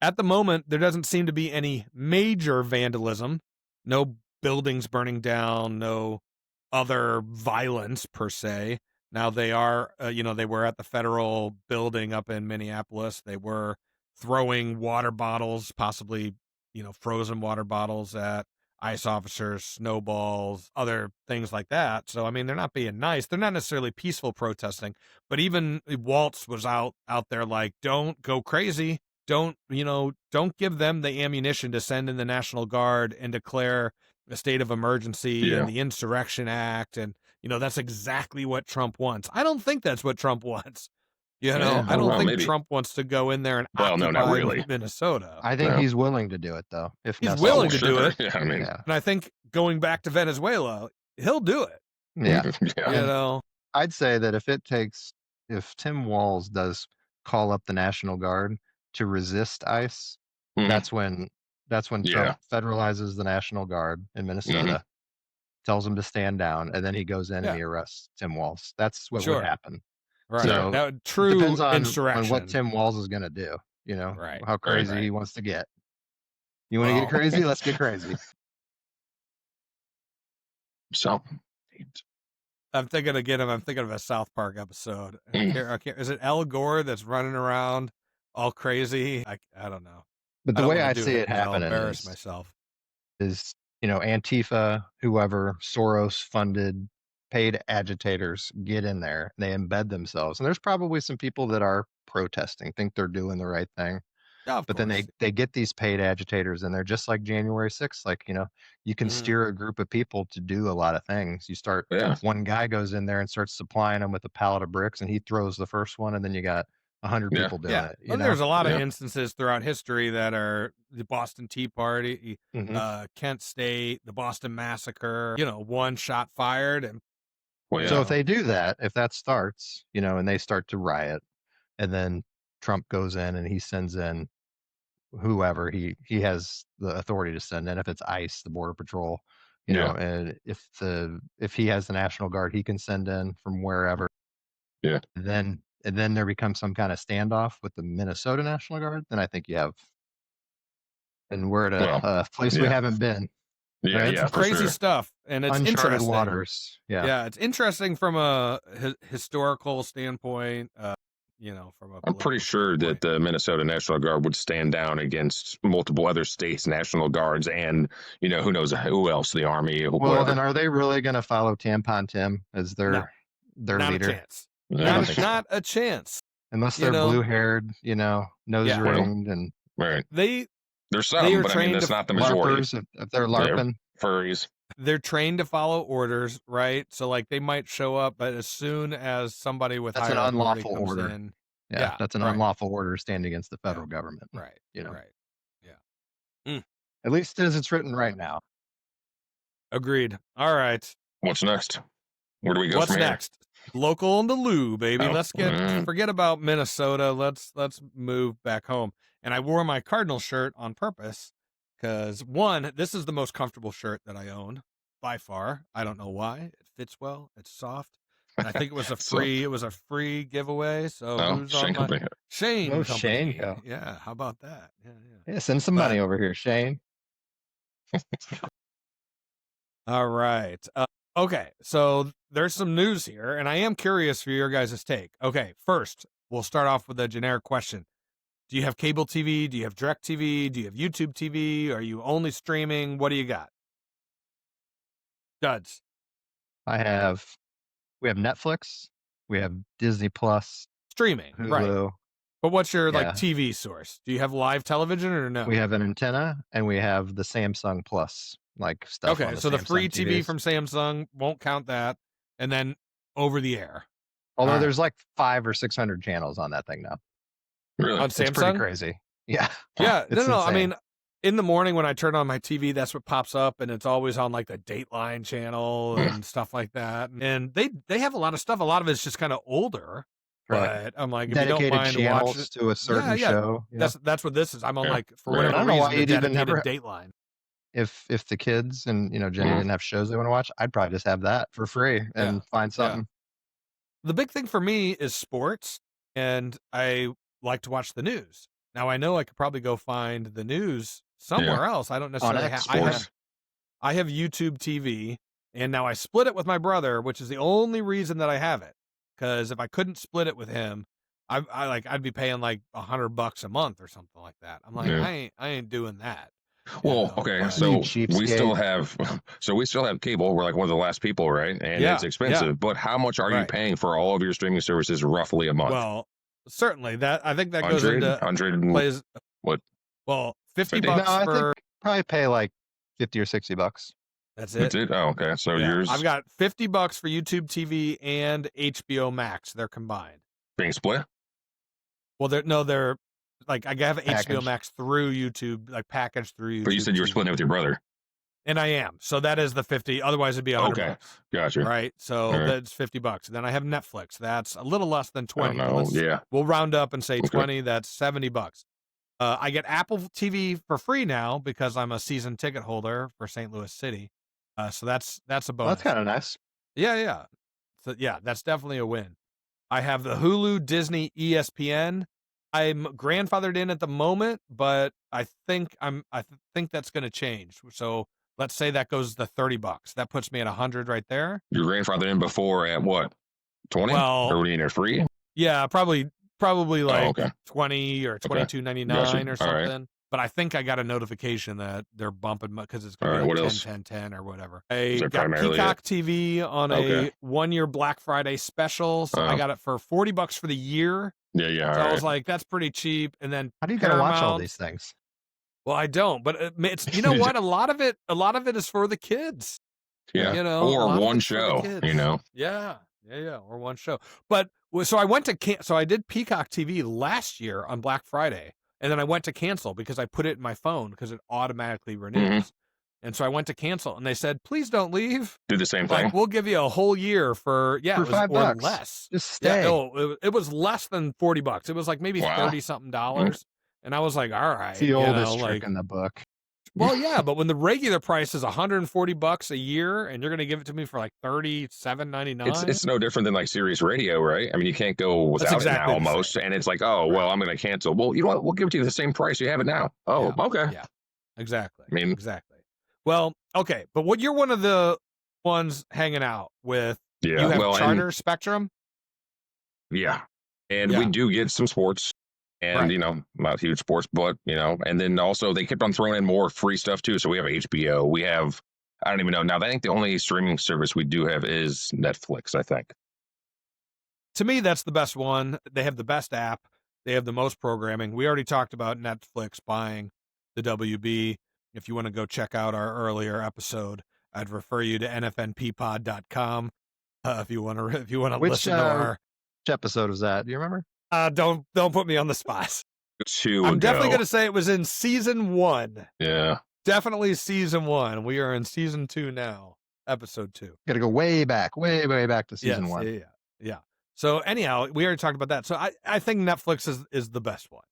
at the moment there doesn't seem to be any major vandalism, no buildings burning down, no other violence per se. Now they are, they were at the federal building up in Minneapolis. They were throwing water bottles, possibly frozen water bottles at ICE officers, snowballs, other things like that. So, I mean, they're not being nice. They're not necessarily peaceful protesting, but even Walz was out there like, don't go crazy. Don't give them the ammunition to send in the National Guard and declare a state of emergency and the Insurrection Act. And, that's exactly what Trump wants. I don't think that's what Trump wants. I don't think Trump wants to go in there and occupy not really. Minnesota. I think he's willing to do it, though. If he's willing to do it. Yeah, I mean, and I think going back to Venezuela, he'll do it. Yeah. I'd say that if Tim Walz does call up the National Guard to resist ICE, that's when Trump federalizes the National Guard in Minnesota, tells them to stand down, and then he goes in and he arrests Tim Walz. That's what would happen. Right. So that true depends on insurrection. what Tim Walz is going to do. How crazy he wants to get. You want to get crazy? Let's get crazy. So, I'm thinking of a South Park episode. I can't, is it Al Gore that's running around all crazy? I don't know. But the way I see it happening embarrass myself. Is Antifa, whoever, Soros-funded, paid agitators get in there. They embed themselves, and there's probably some people that are protesting, think they're doing the right thing. Yeah, but then they get these paid agitators, and they're just like January 6th. Like, you can steer a group of people to do a lot of things. You start, one guy goes in there and starts supplying them with a pallet of bricks, and he throws the first one, and then you got 100 people doing it. There's a lot of instances throughout history that are the Boston Tea Party, Kent State, the Boston Massacre, one shot fired. And so if they do that, if that starts, and they start to riot, and then Trump goes in and he sends in whoever he has the authority to send in, if it's ICE, the Border Patrol, and if he has the National Guard, he can send in from wherever. Yeah. And then there becomes some kind of standoff with the Minnesota National Guard. Then I think you have, and we're at a place we haven't been. Yeah, it's crazy stuff, and it's uncharted interesting. Waters. Yeah, it's interesting from a historical standpoint. I'm pretty sure that the Minnesota National Guard would stand down against multiple other states' National Guards, and who knows who else, the Army. Well, then are they really going to follow Tampon Tim as their not leader? A chance. Not a chance. Unless they're blue-haired, nose ringed, and right. There's some, but I mean, that's not the majority. If they're LARPing. Furries. They're trained to follow orders, right? So, like, they might show up, but as soon as somebody with that's an unlawful order. In, that's an unlawful order to stand against the federal government. Right. Right. Yeah. At least as it's written right now. Agreed. All right. What's next? Where do we go? What's from here? next? Local in the Lou, baby. Let's forget about Minnesota. Let's move back home. And I wore my Cardinal shirt on purpose because, one, this is the most comfortable shirt that I own by far. I don't know why. It fits well. It's soft. And I think it was a free giveaway. So who's Shane on Company. Shane Company. Shane. Yeah. How about that? Yeah. Send some money over here, Shane. All right. Okay. So there's some news here, and I am curious for your guys' take. Okay. First, we'll start off with a generic question. Do you have cable TV? Do you have direct TV? Do you have YouTube TV? Are you only streaming? What do you got? Duds. We have Netflix. We have Disney Plus. Streaming, Hulu. Right. But what's your TV source? Do you have live television or no? We have an antenna, and we have the Samsung Plus stuff. Okay, so the free TV from Samsung won't count that, and then over the air. Although there's like 500 or 600 channels on that thing now. Really? On Samsung? It's pretty crazy. Yeah. Yeah. No. I mean, in the morning when I turn on my TV, that's what pops up, and it's always on like the Dateline channel and stuff like that. And they have a lot of stuff. A lot of it's just kind of older. Right. But I'm like, if dedicated you don't mind channels watching to a certain show. That's what this is. I'm on like for Right. whatever reason the dedicated Dateline. If the kids and Jenny didn't have shows they want to watch, I'd probably just have that for free and find something. The big thing for me is sports, and I like to watch the news. Now I know I could probably go find the news somewhere else. I don't necessarily have. I have YouTube TV, and now I split it with my brother, which is the only reason that I have it. Because if I couldn't split it with him, I'd be paying like $100 a month or something like that. I'm like, I ain't doing that. Well, okay, so we still have cable. We're like one of the last people, right? And it's expensive. But how much are you paying for all of your streaming services roughly a month? Well, certainly I think that 100, goes into 100 plays. What? Well, $50 No, I for think probably pay like $50 or $60. that's it. That's it. Oh, okay. So yours. I've got $50 for YouTube TV and HBO Max. They're combined. Being split. Well, they're like I have Packaged. HBO Max through YouTube, like packaged through YouTube. But you said you were splitting it with your brother. And I am. So that is the 50. Otherwise, it'd be $100. Okay, gotcha. Right. So that's $50. Then I have Netflix. That's a little less than 20. We'll round up and say 20. That's $70. I get Apple TV for free now because I'm a season ticket holder for St. Louis City. So that's a bonus. Well, that's kind of nice. Yeah. So that's definitely a win. I have the Hulu, Disney, ESPN. I'm grandfathered in at the moment, but I think that's going to change. So let's say that goes to $30. That puts me at 100 right there. Your grandfather in before at what? 20? Well, or were you in free? Yeah, probably like 20 or $22.99 or something. Right. But I think I got a notification that they're bumping because it's going to be like 10 or whatever. I got Peacock TV on a 1-year Black Friday special. So I got it for $40 for the year. Yeah. So I was like, that's pretty cheap. And then how do you gotta watch all these things? Well, I don't, but it's, you know what? A lot of it is for the kids. Yeah. You know, or one show, you know? Yeah. Or one show. But so I went to, so I did Peacock TV last year on Black Friday. And then I went to cancel because I put it in my phone because it automatically renews. And so I went to cancel and they said, please don't leave. Do the same thing. Like, we'll give you a whole year for $5 or less. Just stay. Yeah, it was less than $40. It was like maybe 30 something dollars. And I was like, all right. It's the oldest trick in the book. Well, yeah, but when the regular price is $140 a year and you're going to give it to me for like $37.99, it's no different than like Sirius Radio, right? I mean, you can't go without it now almost. And it's like, oh, well, I'm going to cancel. Well, you know what? We'll give it to you the same price. You have it now. Oh, okay. Yeah, exactly. I mean, exactly. Well, okay, but you're one of the ones hanging out with. Yeah, you have Charter Spectrum. Yeah, and we do get some sports. And, you know, not huge sports, but, you know, and then also they kept on throwing in more free stuff, too. So we have HBO. We have, I don't even know. Now, I think the only streaming service we do have is Netflix, I think. To me, that's the best one. They have the best app. They have the most programming. We already talked about Netflix buying the WB. If you want to go check out our earlier episode, I'd refer you to NFNPPOD.com if you want to listen to our. Which episode was that? Do you remember? Don't put me on the spot. I'm definitely going to say it was in season 1. Yeah. Definitely season 1. We are in season 2 now, episode 2. Got to go way back to season 1. Yeah. So anyhow, we already talked about that. So I think Netflix is the best one.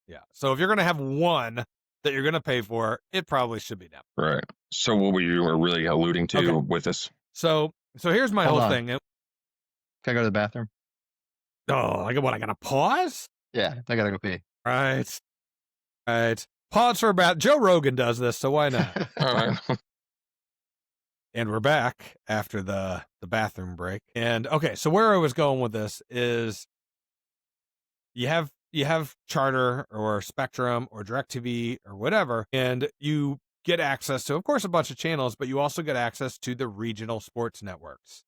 Yeah. So if you're going to have one that you're going to pay for, it probably should be Netflix. Right. So what were you really alluding to with this? So here's my whole thing. Can I go to the bathroom? Oh, I gotta pause? Yeah, I gotta go pee. Right. Pause for about Joe Rogan does this, so why not? All right. And we're back after the bathroom break. And okay, so where I was going with this is you have Charter or Spectrum or DirecTV or whatever, and you get access to, of course, a bunch of channels, but you also get access to the regional sports networks.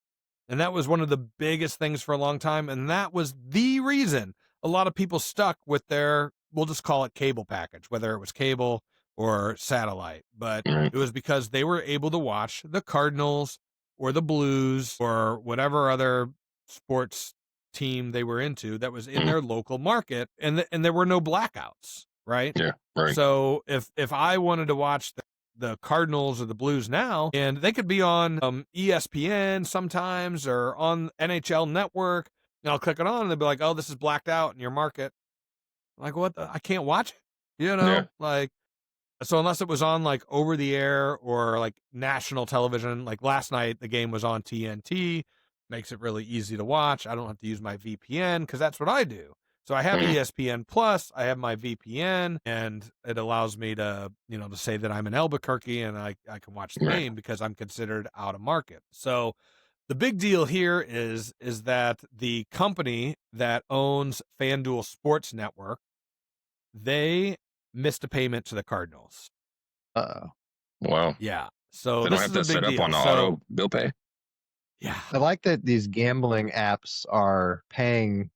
And that was one of the biggest things for a long time. And that was the reason a lot of people stuck with their, we'll just call it cable package, whether it was cable or satellite. But it was because they were able to watch the Cardinals or the Blues or whatever other sports team they were into that was in their local market. And there were no blackouts, right? Yeah, right. So if I wanted to watch the Cardinals or the Blues now, and they could be on ESPN sometimes or on NHL Network, and I'll click it on and they'll be like, oh, this is blacked out in your market. I'm like, what? I can't watch it, you know? Like, so unless it was on like over the air or like national television, like last night the game was on TNT, makes it really easy to watch. I don't have to use my VPN because that's what I do. So I have ESPN Plus, I have my VPN, and it allows me to, to say that I'm in Albuquerque and I can watch the game because I'm considered out of market. So the big deal here is that the company that owns FanDuel Sports Network, they missed a payment to the Cardinals. Wow. Yeah. So They don't this have is a to big set up deal. on So auto bill pay. yeah. I like that these gambling apps are paying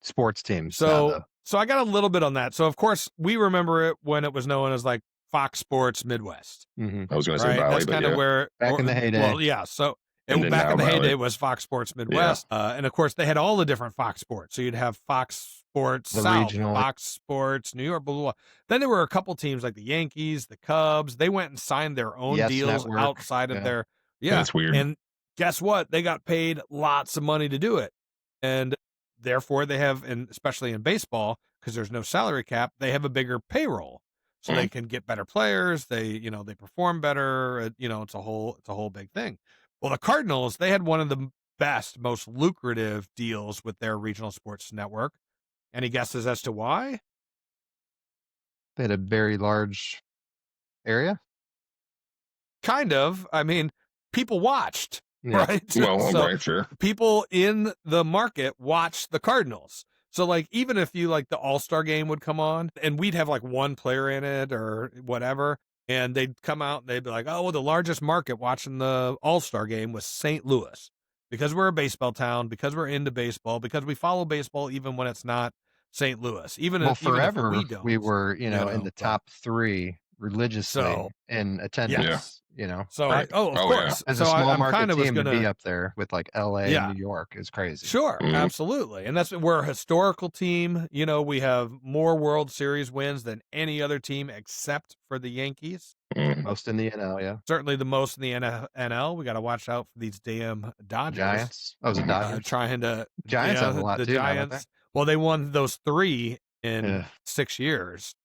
sports teams now, So though. so I got a little bit on that. So of course we remember it when it was known as like Fox Sports Midwest. I was going to say Right. Valley, That's but kind of yeah. where Back in the heyday. Well, yeah. So And then back now in the Valley. heyday was Fox Sports Midwest. And of course they had all the different Fox Sports. So you'd have Fox Sports The South, regional. Fox Sports, New York, blah, blah, blah. Then there were a couple teams like the Yankees, the Cubs. They went and signed their own Yes deals Network. outside of Yeah. their That's weird. And guess what? They got paid lots of money to do it. And therefore they have, and especially in baseball, because there's no salary cap, they have a bigger payroll. So they can get better players. They perform better. It's a whole big thing. Well, the Cardinals, they had one of the best, most lucrative deals with their regional sports network. Any guesses as to why? They had a very large area. Kind of. I mean, people watched, right? Well, So right, sure. people in the market watched the Cardinals. So like, even if you like the All-Star game would come on and we'd have like one player in it or whatever, and they'd come out and they'd be like, oh, well, the largest market watching the All-Star game was St. Louis because we're a baseball town, because we're into baseball, because we follow baseball even when it's not St. Louis. Even if forever we don't. we were, in the top 3 religiously So, in attendance. So right? of course. As so a small I'm market kind of was team gonna to be up there with like LA and New York is crazy. Sure, absolutely. And we're a historical team. We have more World Series wins than any other team except for the Yankees. Most in the NL, yeah. Certainly the most in the NL. We got to watch out for these damn Dodgers. Giants. Oh, was it Dodgers? Trying to Giants have a lot the too. Giants. Well, they won those 3 in 6 years.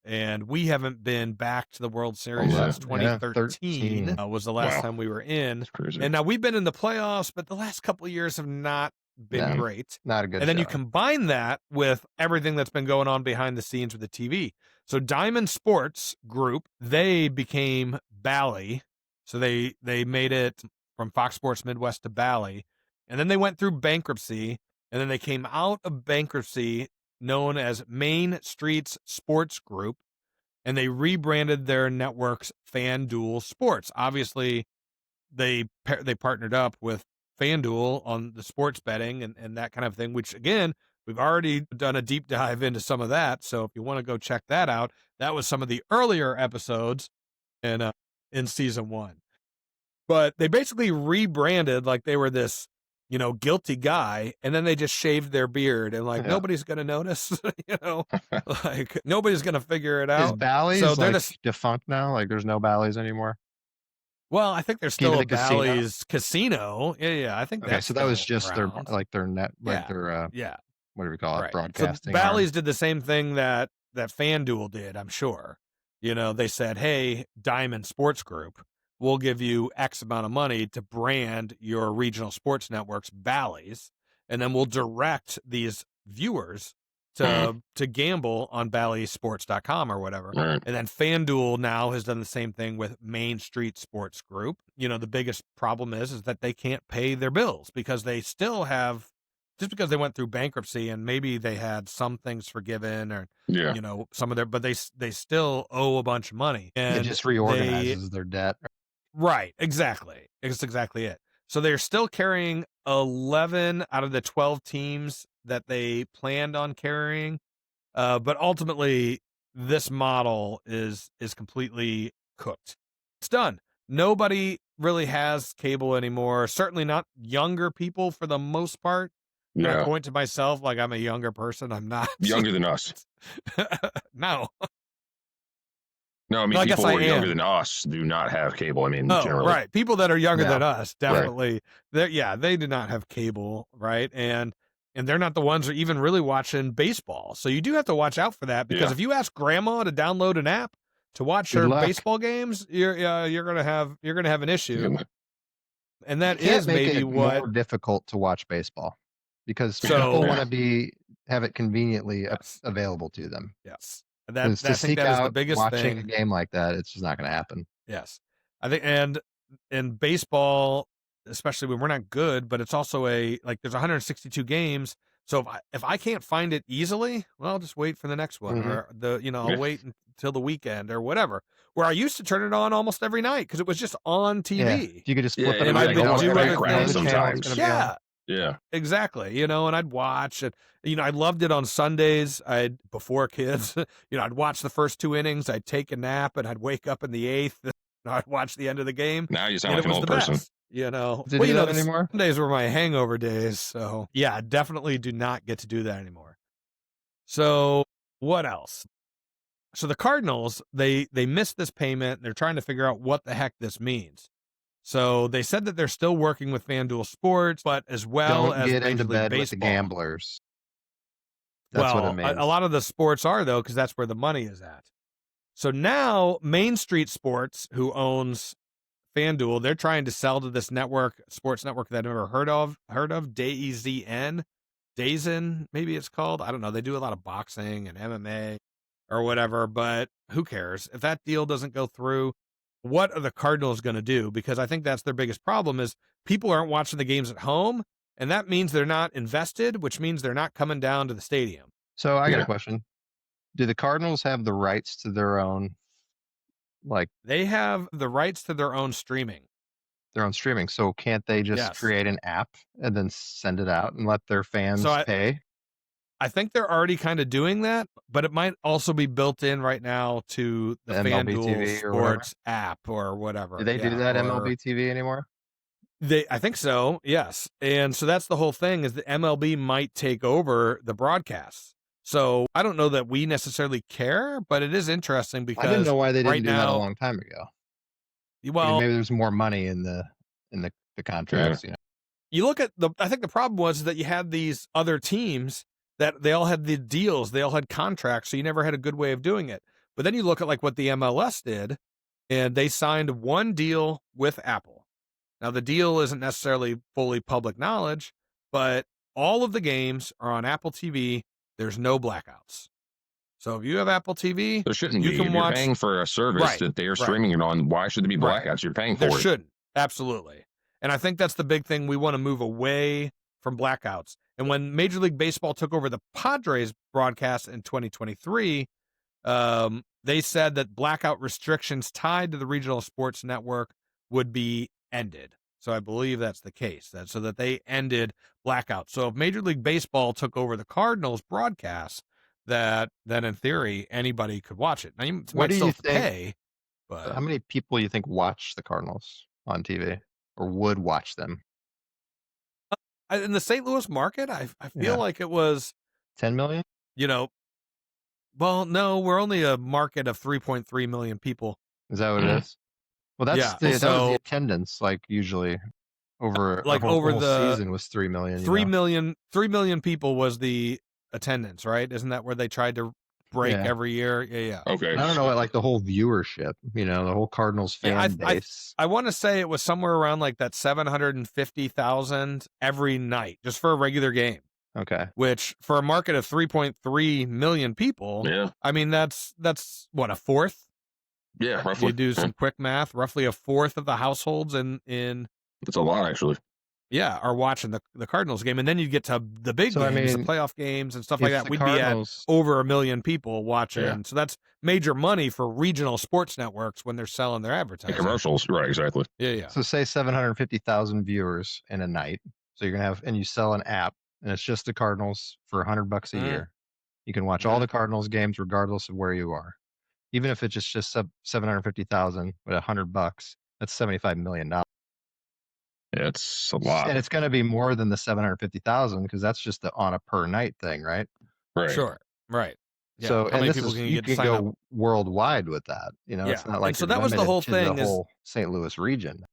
And we haven't been back to the World Series since 2013 was the last time we were in. And now we've been in the playoffs, but the last couple of years have not been great. Not a good And then you showing. combine that with everything that's been going on behind the scenes with the TV. So Diamond Sports Group, they became Bally. So they made it from Fox Sports Midwest to Bally. And then they went through bankruptcy. And then they came out of bankruptcy known as Main Streets Sports Group, and they rebranded their networks FanDuel Sports. Obviously, they partnered up with FanDuel on the sports betting and that kind of thing, which, again, we've already done a deep dive into some of that. So if you want to go check that out, that was some of the earlier episodes in season 1. But they basically rebranded like they were this guilty guy, and then they just shaved their beard and nobody's gonna notice, like nobody's gonna figure it out. Is Bally's so they're just defunct now? Like there's no Bally's anymore? Well, I think there's still Even a the casino? Bally's casino. Yeah, I think Okay, that's so that was still just around. their net, like Yeah. their Yeah, what do we call it? right. Broadcasting. So Bally's did the same thing that FanDuel did, I'm sure. They said, hey, Diamond Sports Group, we'll give you X amount of money to brand your regional sports networks Bally's, and then we'll direct these viewers to gamble on BallySports.com or whatever. Right. And then FanDuel now has done the same thing with Main Street Sports Group. The biggest problem is that they can't pay their bills because they still have, just because they went through bankruptcy and maybe they had some things forgiven or some of their, but they still owe a bunch of money. And it just reorganizes their debt. Right, exactly. It's exactly it. So they're still carrying 11 out of the 12 teams that they planned on carrying. But ultimately, this model is completely cooked. It's done. Nobody really has cable anymore. Certainly not younger people for the most part. I point to myself like I'm a younger person. I'm not. Younger than us. No. No, I mean, people who are younger than us do not have cable. I mean, generally. Right. People that are younger than us, definitely. Right. They do not have cable, right? And they're not the ones who are even really watching baseball. So you do have to watch out for that because if you ask grandma to download an app to watch her baseball games, you're gonna have an issue. And that is maybe more difficult to watch baseball because people want to have it conveniently available to them. Yes. I think that is the biggest watching thing. A game like that, it's just not going to happen. Yes. I think, and in baseball, especially when we're not good, but it's also there's 162 games. So if I can't find it easily, well, I'll just wait for the next one, or I'll wait until the weekend or whatever. Where I used to turn it on almost every night because it was just on TV. Yeah. You could just flip it and on. I'd do other things. Sometimes. Yeah, exactly. And I'd watch it. I loved it on Sundays. Before kids, I'd watch the first 2 innings. I'd take a nap, and I'd wake up in the 8th. I'd watch the end of the game. Now you sound like an old person. Best. Did you do that anymore? Sundays were my hangover days, so yeah, I definitely do not get to do that anymore. So what else? So the Cardinals, they missed this payment. They're trying to figure out what the heck this means. So they said that they're still working with FanDuel Sports, but as well as get into bed baseball. with the gamblers. That's what it means. A lot of the sports are, though, because that's where the money is at. So now Main Street Sports, who owns FanDuel, they're trying to sell to this sports network that I've never heard of, DAZN, maybe it's called. I don't know. They do a lot of boxing and MMA or whatever, but who cares? If that deal doesn't go through, what are the Cardinals going to do? Because I think that's their biggest problem is people aren't watching the games at home, and that means they're not invested, which means they're not coming down to the stadium. So I got a question. Do the Cardinals have the rights to their own, they have the rights to their own streaming. So can't they just create an app and then send it out and let their fans pay? I think they're already kind of doing that, but it might also be built in right now to the FanDuel TV Sports app or whatever. Do they do that MLB TV anymore? I think so, yes. And so that's the whole thing is the MLB might take over the broadcasts. So I don't know that we necessarily care, but it is interesting because I didn't know why they didn't do that a long time ago. Well, maybe there's more money in the contracts. You look at I think the problem was that you had these other teams that they all had the deals, they all had contracts, so you never had a good way of doing it. But then you look at what the MLS did, and they signed one deal with Apple. Now the deal isn't necessarily fully public knowledge, but all of the games are on Apple TV. There's no blackouts. So if you have Apple TV, there shouldn't be. If you're paying for a service that they are streaming it on, why should there be blackouts? You're paying for it. There shouldn't. Absolutely. And I think that's the big thing. We want to move away from blackouts. And when Major League Baseball took over the Padres broadcast in 2023, they said that blackout restrictions tied to the regional sports network would be ended. So I believe that's the case, so that they ended blackout. So if Major League Baseball took over the Cardinals broadcast, then in theory anybody could watch it. Now you might still have to pay. But how many people you think watch the Cardinals on TV or would watch them? In the St. Louis market, I feel like it was 10 million. Well, no, we're only a market of 3.3 million people. Is that what it is? Well, that was the attendance. Usually, over the season was 3 million. 3 million people was the attendance, right? Isn't that where they tried to break every year? Yeah. Okay. I don't know, the whole viewership. The whole Cardinals fan base. I want to say it was somewhere around that 750,000 every night, just for a regular game. Okay. Which for a market of 3.3 million people, I mean that's what, a fourth? Yeah, roughly. You do some quick math, roughly a fourth of the households in that's a lot actually. Yeah, are watching the Cardinals game, and then you get to the big games, the playoff games and stuff like that. We'd be at over 1 million people watching. Yeah. So that's major money for regional sports networks when they're selling their advertising. The commercials, right, exactly. Yeah. So say 750,000 viewers in a night. So you're going to and you sell an app, and it's just the Cardinals for $100 a year. You can watch all the Cardinals games regardless of where you are. Even if it's just 750,000 with $100, that's $75 million. Yeah, it's a lot. And it's going to be more than the 750,000 because that's just on a per night thing, right? Right. Sure. Right. Yeah. So, and you can go worldwide with that. It's not like so that was the whole thing. The whole St. Louis region.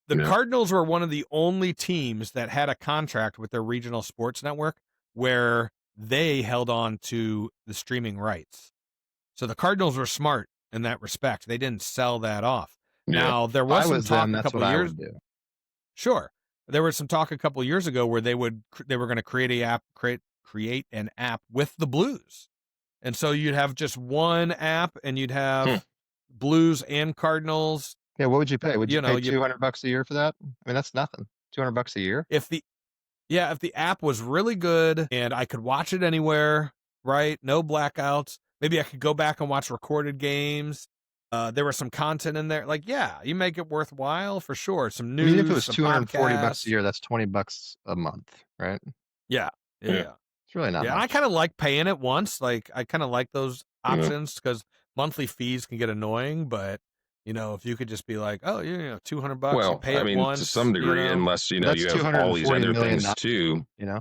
The Cardinals were one of the only teams that had a contract with their regional sports network where they held on to the streaming rights. So the Cardinals were smart in that respect. They didn't sell that off. Yeah. Now there was some talk a couple of years. Sure, there was some talk a couple of years ago where they were going to create an app with the Blues, and so you'd have just one app, and you'd have Blues and Cardinals. Yeah, what would you pay? Would you pay $200 a year for that? I mean, that's nothing. $200 a year. Yeah, if the app was really good and I could watch it anywhere, right? No blackouts. Maybe I could go back and watch recorded games. There was some content in there. Like, yeah, you make it worthwhile for sure. Some news. Even if it was some $240 podcasts. a year, that's $20 a month, right? Yeah. It's really not Yeah, much. and I kind of like paying it once. Like, I kind of like those options because monthly fees can get annoying. But, if you could just be like, oh, $200, you pay it once. To some degree, unless, That's you have all these other things too. Yeah.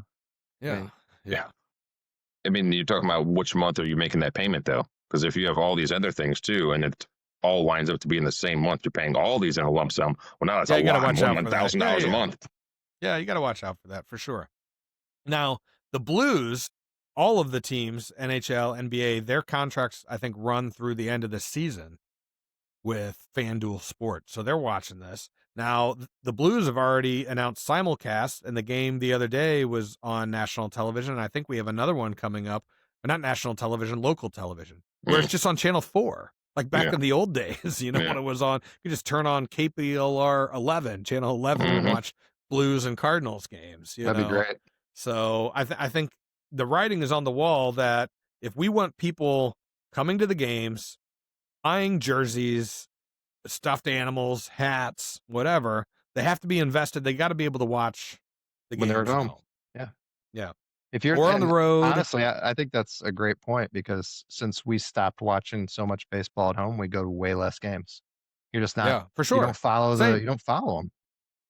Yeah. I mean, you're talking about which month are you making that payment, though? Because if you have all these other things too, and it all winds up to be in the same month, you're paying all these in a lump sum. Well, now that's a lot more than $1,000 a month. Yeah, you got to watch out for that for sure. Now, the Blues, all of the teams, NHL, NBA, their contracts, I think, run through the end of the season with FanDuel Sports. So they're watching this. Now, the Blues have already announced simulcast, and the game the other day was on national television. And I think we have another one coming up, but not national television, local television, where it's just on Channel 4. Like back in the old days, when it was on, you just turn on KPLR 11, Channel 11, and watch Blues and Cardinals games. That'd be great. So I think the writing is on the wall that if we want people coming to the games, buying jerseys, stuffed animals, hats, whatever, they have to be invested. They got to be able to watch the games when they're at home. Yeah. If you're on the road, honestly, I think that's a great point because since we stopped watching so much baseball at home, we go to way less games. You're just not. Yeah, for sure. You don't follow you don't follow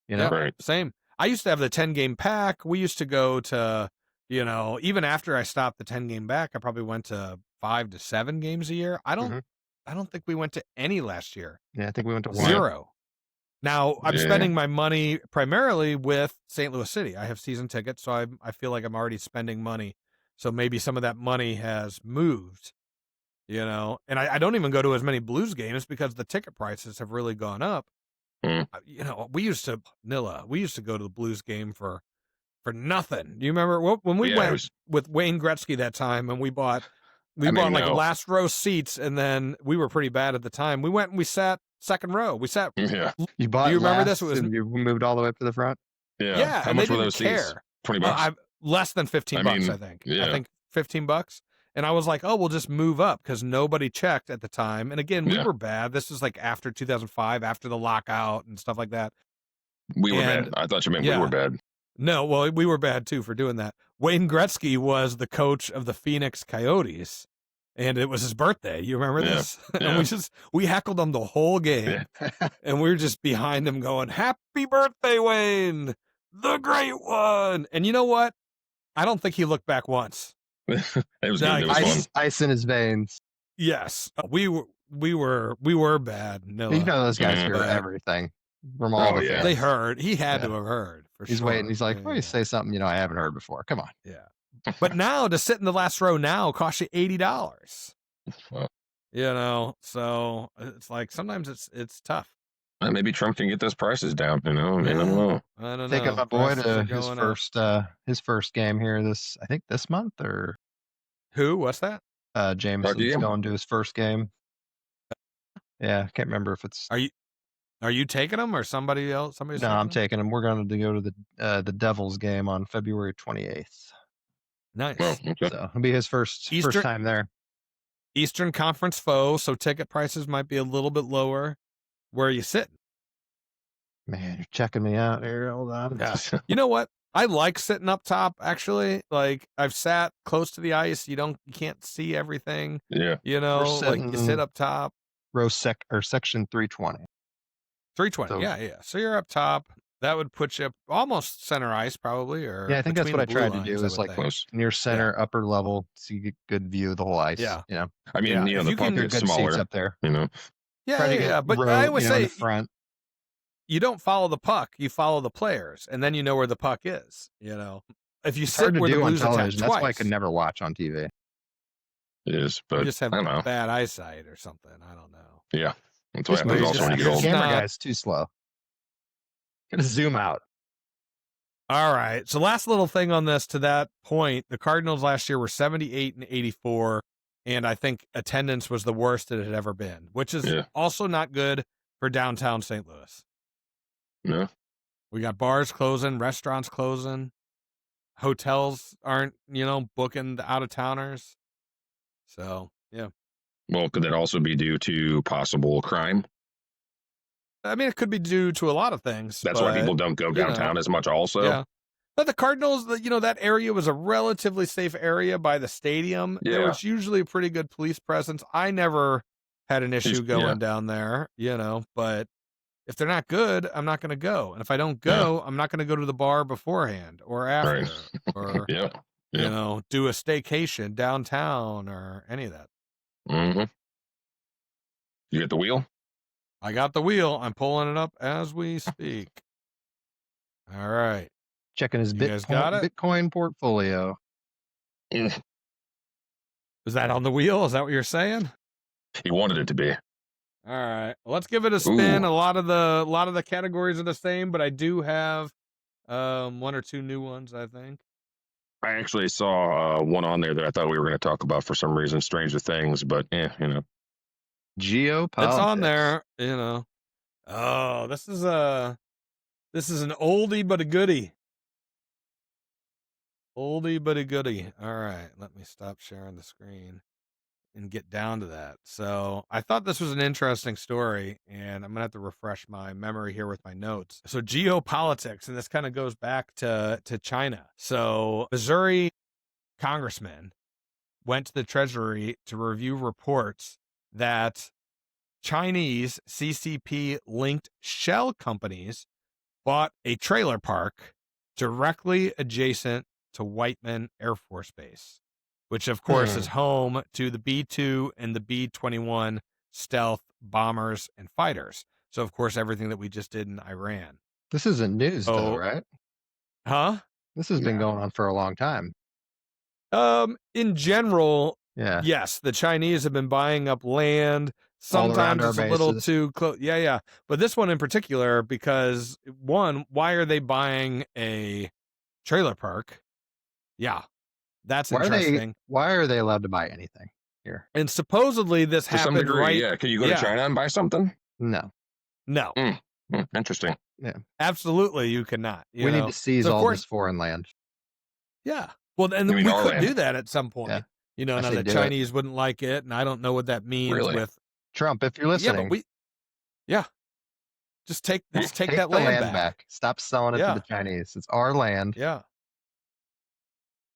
them. Right. Same. I used to have the 10-game pack. We used to go to, even after I stopped the 10-game pack, I probably went to 5 to 7 games a year. I don't think we went to any last year. Yeah, I think we went to 0. Now, I'm spending my money primarily with St. Louis City. I have season tickets, so I feel like I'm already spending money. So maybe some of that money has moved, and I don't even go to as many Blues games because the ticket prices have really gone up. We used to go to the Blues game for nothing. Do you remember when we went with Wayne Gretzky that time and we bought last row seats, and then we were pretty bad at the time. We went and we sat second row. We sat. Yeah. You bought. Do you remember this? And you moved all the way up to the front. Yeah. How much were those seats? $20. Less than $15, I think. Yeah. I think $15. And I was like, oh, we'll just move up because nobody checked at the time. And again, we were bad. This was like after 2005, after the lockout and stuff like that. We were bad. I thought you meant we were bad. No, well, we were bad too for doing that. Wayne Gretzky was the coach of the Phoenix Coyotes, and it was his birthday. You remember this? And we heckled him the whole game, and we were just behind him going, "Happy birthday, Wayne, the great one!" And you know what? I don't think he looked back once. It was good. It was fun. Ice in his veins. Yes, we were bad. No, those guys hear everything from all the fans. They heard. He had to have heard. He's waiting. He's like, "Why you say something I haven't heard before? Come on." Yeah. But now to sit in the last row now costs you $80. So it's like sometimes it's tough. Maybe Trump can get those prices down. I don't know. I don't know. Taking my boy to his first game here this month or who? What's that? Jameson's going to his first game. Yeah, can't remember if it's. Are you taking him or somebody else? No, I'm taking him. We're going to go to the Devils game on February 28th. Nice. Oh, okay. So it'll be his first time there. Eastern Conference foe, so ticket prices might be a little bit lower. Where are you sitting? Man, you're checking me out here. Hold on. Yeah. You know what? I like sitting up top. Actually, like I've sat close to the ice. You can't see everything. Yeah. Like you sit up top. Section 320. 320. So, yeah. So you're up top. That would put you almost center ice, probably. Or I think that's what I tried to do. Is like close near center, upper level, so you get good view of the whole ice. Yeah. I mean, the puck is smaller. Seats up there. Yeah. But I always say in the front. You don't follow the puck. You follow the players, and then you know where the puck is. If you sit hard to where do the on Blues television. That's twice, why I could never watch on TV. It is, but you just have I don't know. bad eyesight or something. I don't know. Yeah, that's why I think also when you get old. The camera guy's too slow. Gotta zoom out. All right. So last little thing on this, to that point, the Cardinals last year were 78 and 84. And I think attendance was the worst it had ever been, which is also not good for downtown St. Louis. No. We got bars closing, restaurants closing. hotels aren't, booking the out-of-towners. So, yeah. Well, could that also be due to possible crime? I mean, it could be due to a lot of things. That's why people don't go downtown as much also. Yeah. But the Cardinals, that area was a relatively safe area by the stadium. Yeah. There was usually a pretty good police presence. I never had an issue going down there, but if they're not good, I'm not going to go. And if I don't go, I'm not going to go to the bar beforehand or after or, do a staycation downtown or any of that. Mm-hmm. You get the wheel? I got the wheel. I'm pulling it up as we speak. All right. Checking his Bitcoin portfolio. Is that on the wheel? Is that what you're saying? He wanted it to be. All right. Well, let's give it a spin. A lot of the categories are the same, but I do have one or two new ones, I think. I actually saw one on there that I thought we were going to talk about for some reason, Stranger Things, but Geopolitics. It's on there, Oh, this is an oldie but a goodie. Oldie but a goodie. All right, let me stop sharing the screen and get down to that. So I thought this was an interesting story, and I'm gonna have to refresh my memory here with my notes. So geopolitics, and this kind of goes back to China. So Missouri congressman went to the Treasury to review reports that Chinese CCP-linked shell companies bought a trailer park directly adjacent to Whiteman Air Force Base, which of course is home to the B-2 and the B-21 stealth bombers and fighters. So of course everything that we just did in Iran. This isn't news though, right? Huh? This has been going on for a long time. In general, yes, the Chinese have been buying up land. Sometimes it's a little too close. Yeah. But this one in particular, because one, why are they buying a trailer park? Yeah, that's interesting. Why are they allowed to buy anything here? And supposedly this happened some degree, right. Yeah, can you go to China and buy something? No. Interesting. Yeah, absolutely, you cannot. We need to seize all this foreign land. Yeah. Well, and we could do that at some point. Yeah. Now the Chinese wouldn't like it, and I don't know what that means with Trump. If you're listening, just take that the land back. Stop selling it to the Chinese. It's our land. Yeah.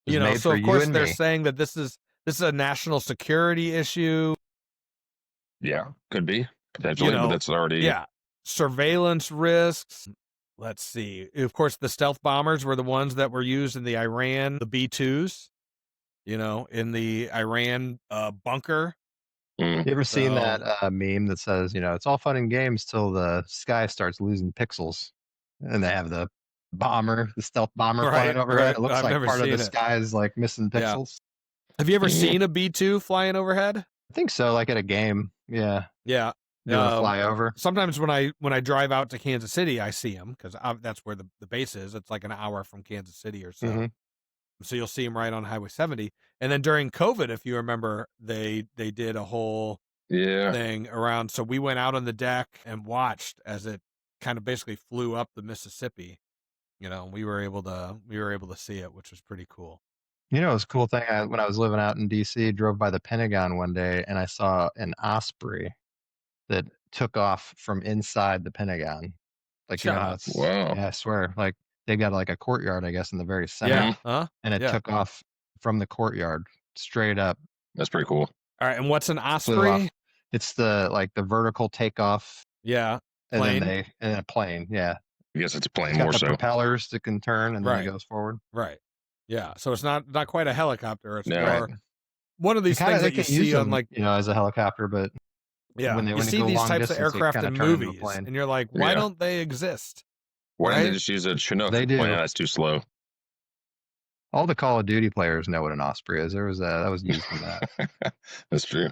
So of course they're saying that this is a national security issue. Yeah, could be potentially, but that's already surveillance risks. Let's see. Of course, the stealth bombers were the ones that were used in the Iran, the B-2s. In the Iran bunker. You ever seen that meme that says, it's all fun and games till the sky starts losing pixels, and they have the stealth bomber flying overhead. It looks like part of the sky is like missing pixels. Have you ever seen a B-2 flying overhead? I think so, like at a game. Yeah. Doing a flyover. Sometimes when I drive out to Kansas City, I see them because that's where the base is. It's like an hour from Kansas City or so. Mm-hmm. So you'll see them right on Highway 70. And then during COVID, if you remember, they did a whole thing around. So we went out on the deck and watched as it kind of basically flew up the Mississippi. We were able to see it, which was pretty cool. It was a cool thing. When I was living out in DC, drove by the Pentagon one day and I saw an Osprey that took off from inside the Pentagon. Like, wow. Yeah, I swear. Like, they've got like a courtyard, I guess, in the very center. Yeah. And it took off from the courtyard straight up. That's pretty cool. All right. And what's an Osprey? It's the vertical takeoff. Yeah. Plane. And then a plane. Yeah. I guess it's a plane got more the so. Propellers that can turn and then it goes forward. Right. Yeah. So it's not quite a helicopter. It's more one of these things that you see on like, as a helicopter, but when you see these types of aircraft in movies and you're like, why don't they exist? Why don't they just use a Chinook plane? That's too slow. All the Call of Duty players know what an Osprey is. There was that was used for that. That's true.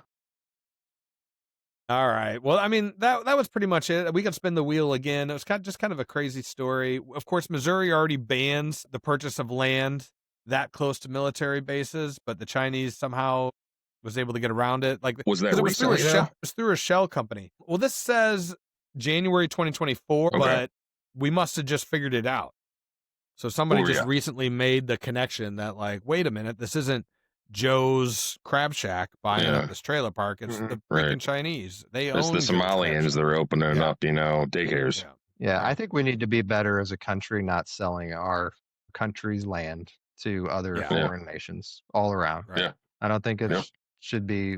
All right. Well, I mean, that was pretty much it. We could spin the wheel again. It was just kind of a crazy story. Of course, Missouri already bans the purchase of land that close to military bases, but the Chinese somehow was able to get around it. Like, was that recently? It was through a shell company. Well, this says January 2024, but we must have just figured it out. So somebody just recently made the connection that, like, wait a minute, this isn't Joe's Crab Shack buying up this trailer park. It's the freaking Chinese. They own the Somalians that are opening up, daycares. Yeah, I think we need to be better as a country, not selling our country's land to other foreign nations all around. Right. I don't think it should be,